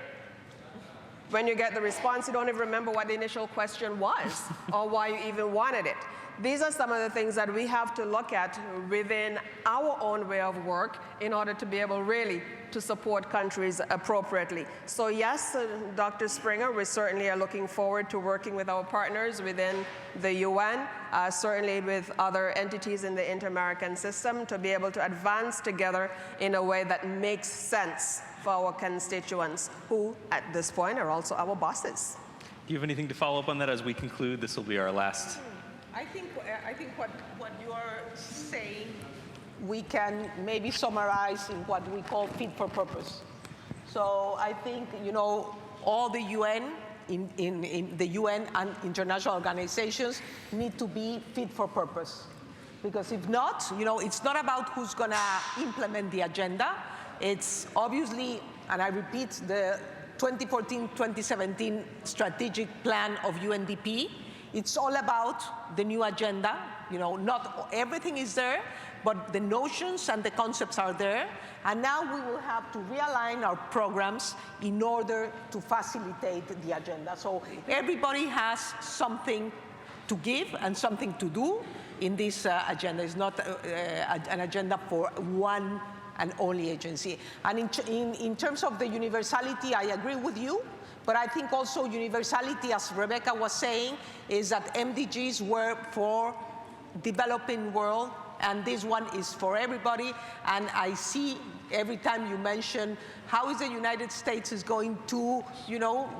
when you get the response, you don't even remember what the initial question was or why you even wanted it. These are some of the things that we have to look at within our own way of work in order to be able really to support countries appropriately. So yes, Dr. Springer, we certainly are looking forward to working with our partners within the UN, certainly with other entities in the Inter-American system, to be able to advance together in a way that makes sense for our constituents, who at this point are also our bosses. Do you have anything to follow up on that as we conclude? This will be our last. I think what you are saying, we can maybe summarize in what we call fit for purpose. So I think, all the UN, in the UN and international organizations need to be fit for purpose. Because if not, it's not about who's going to implement the agenda. It's obviously, and I repeat, the 2014-2017 strategic plan of UNDP. It's all about the new agenda. Not everything is there, but the notions and the concepts are there. And now we will have to realign our programs in order to facilitate the agenda. So everybody has something to give and something to do in this agenda. It's not an agenda for one and only agency. And in terms of the universality, I agree with you, but I think also universality, as Rebecca was saying, is that MDGs were for developing world, and this one is for everybody. And I see every time you mention how is the United States is going to,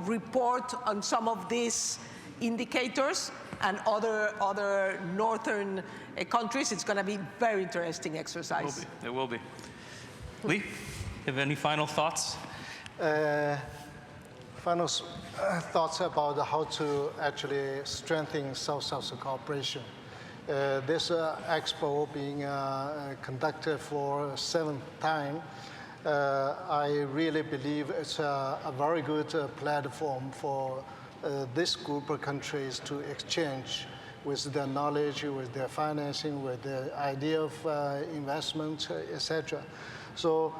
report on some of these indicators and other northern countries, it's going to be very interesting exercise. It will be. Lee, you have any final thoughts? Final thoughts about how to actually strengthen South-South cooperation. This Expo being conducted for 7th time, I really believe it's a very good platform for this group of countries to exchange with their knowledge, with their financing, with the idea of investment, etc. So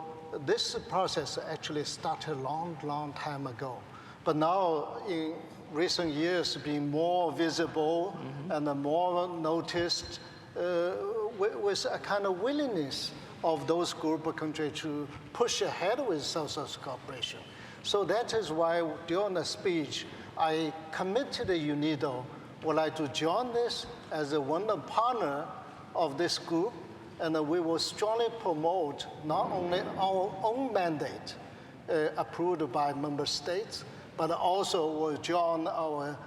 this process actually started a long time ago. But now, in recent years, being more visible and more noticed with a kind of willingness of those group of countries to push ahead with South-South cooperation. So that is why during the speech, I committed to UNIDO would like to join this as one partner of this group, and we will strongly promote not only our own mandate approved by member states, but also will join our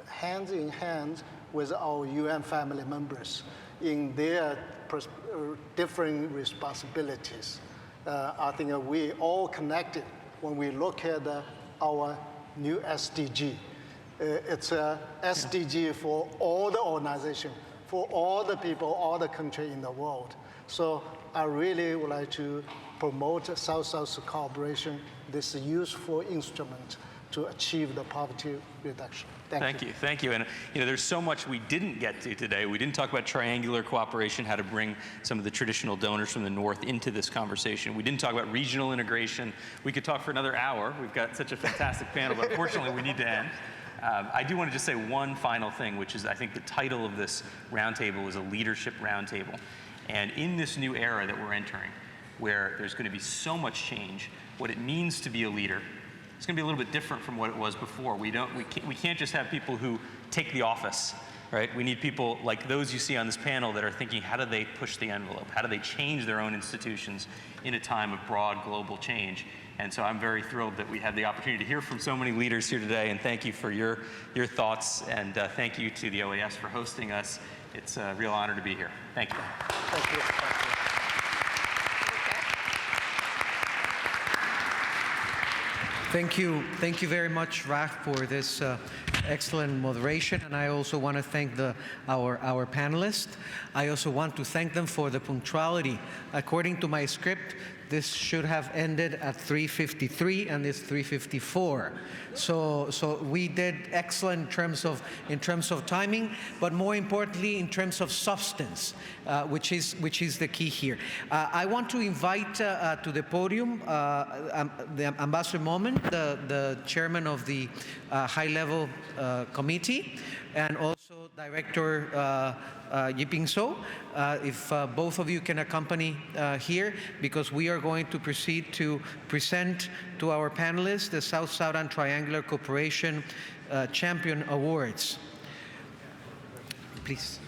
hand in hand with our UN family members in their different responsibilities. I think we all connected when we look at our new SDG. It's a SDG for all the organizations, for all the people, all the countries in the world. So I really would like to promote South-South cooperation, this useful instrument to achieve the poverty reduction. Thank you. Thank you. And there's so much we didn't get to today. We didn't talk about triangular cooperation, how to bring some of the traditional donors from the North into this conversation. We didn't talk about regional integration. We could talk for another hour. We've got such a fantastic panel, but unfortunately we need to end. I do want to just say one final thing, which is I think the title of this roundtable is a leadership roundtable. And in this new era that we're entering, where there's going to be so much change, what it means to be a leader, it's going to be a little bit different from what it was before. We can't just have people who take the office, right? We need people like those you see on this panel that are thinking, how do they push the envelope? How do they change their own institutions in a time of broad global change? And so I'm very thrilled that we had the opportunity to hear from so many leaders here today, and thank you for your thoughts, and thank you to the OAS for hosting us. It's a real honor to be here. Thank you. Thank you. Thank you. Thank you very much, Raf, for this excellent moderation. And I also want to thank our panelists. I also want to thank them for the punctuality. According to my script, this should have ended at 3:53, and it's 3:54. So we did excellent in terms of timing, but more importantly in terms of substance, which is the key here. I want to invite to the podium the Ambassador Moment, the chairman of the high-level committee, and also Director Yiping So. If both of you can accompany here, because we are going to proceed to present to our panelists the South-Southern Triangular Cooperation Champion Awards. Please.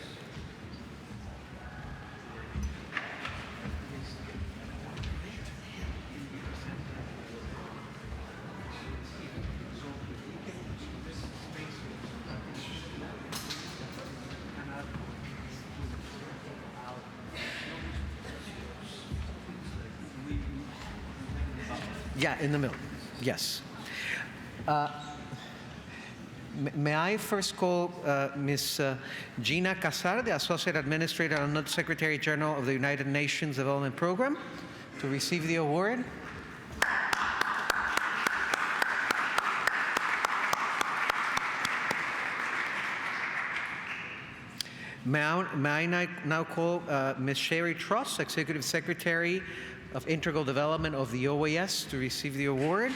Yeah, in the middle. Yes. May I first call Ms. Gina Casar, the Associate Administrator and Secretary General of the United Nations Development Program, to receive the award? May I now call Ms. Sherry Truss, Executive Secretary of Integral Development of the OAS, to receive the award?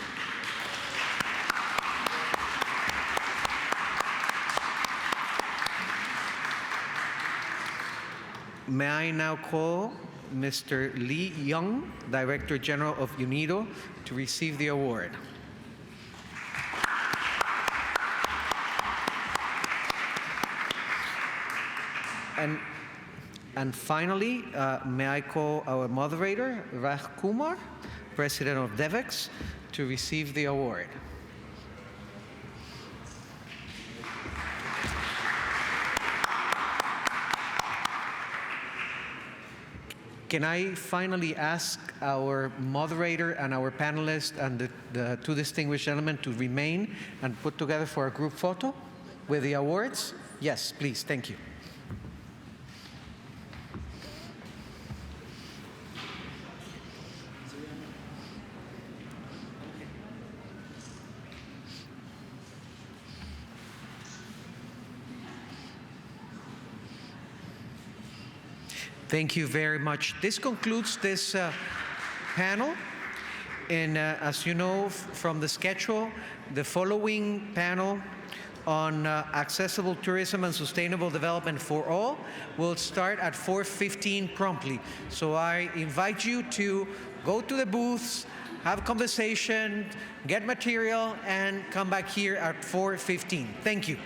May I now call Mr. Lee Young, Director General of UNIDO, to receive the award. And finally, may I call our moderator, Raj Kumar, President of DEVEX, to receive the award. Can I finally ask our moderator and our panelists and the two distinguished gentlemen to remain and put together for a group photo with the awards? Yes, please, thank you. Thank you very much. This concludes this panel. And as you know from the schedule, the following panel on accessible tourism and sustainable development for all will start at 4:15 promptly. So I invite you to go to the booths, have conversation, get material, and come back here at 4:15. Thank you.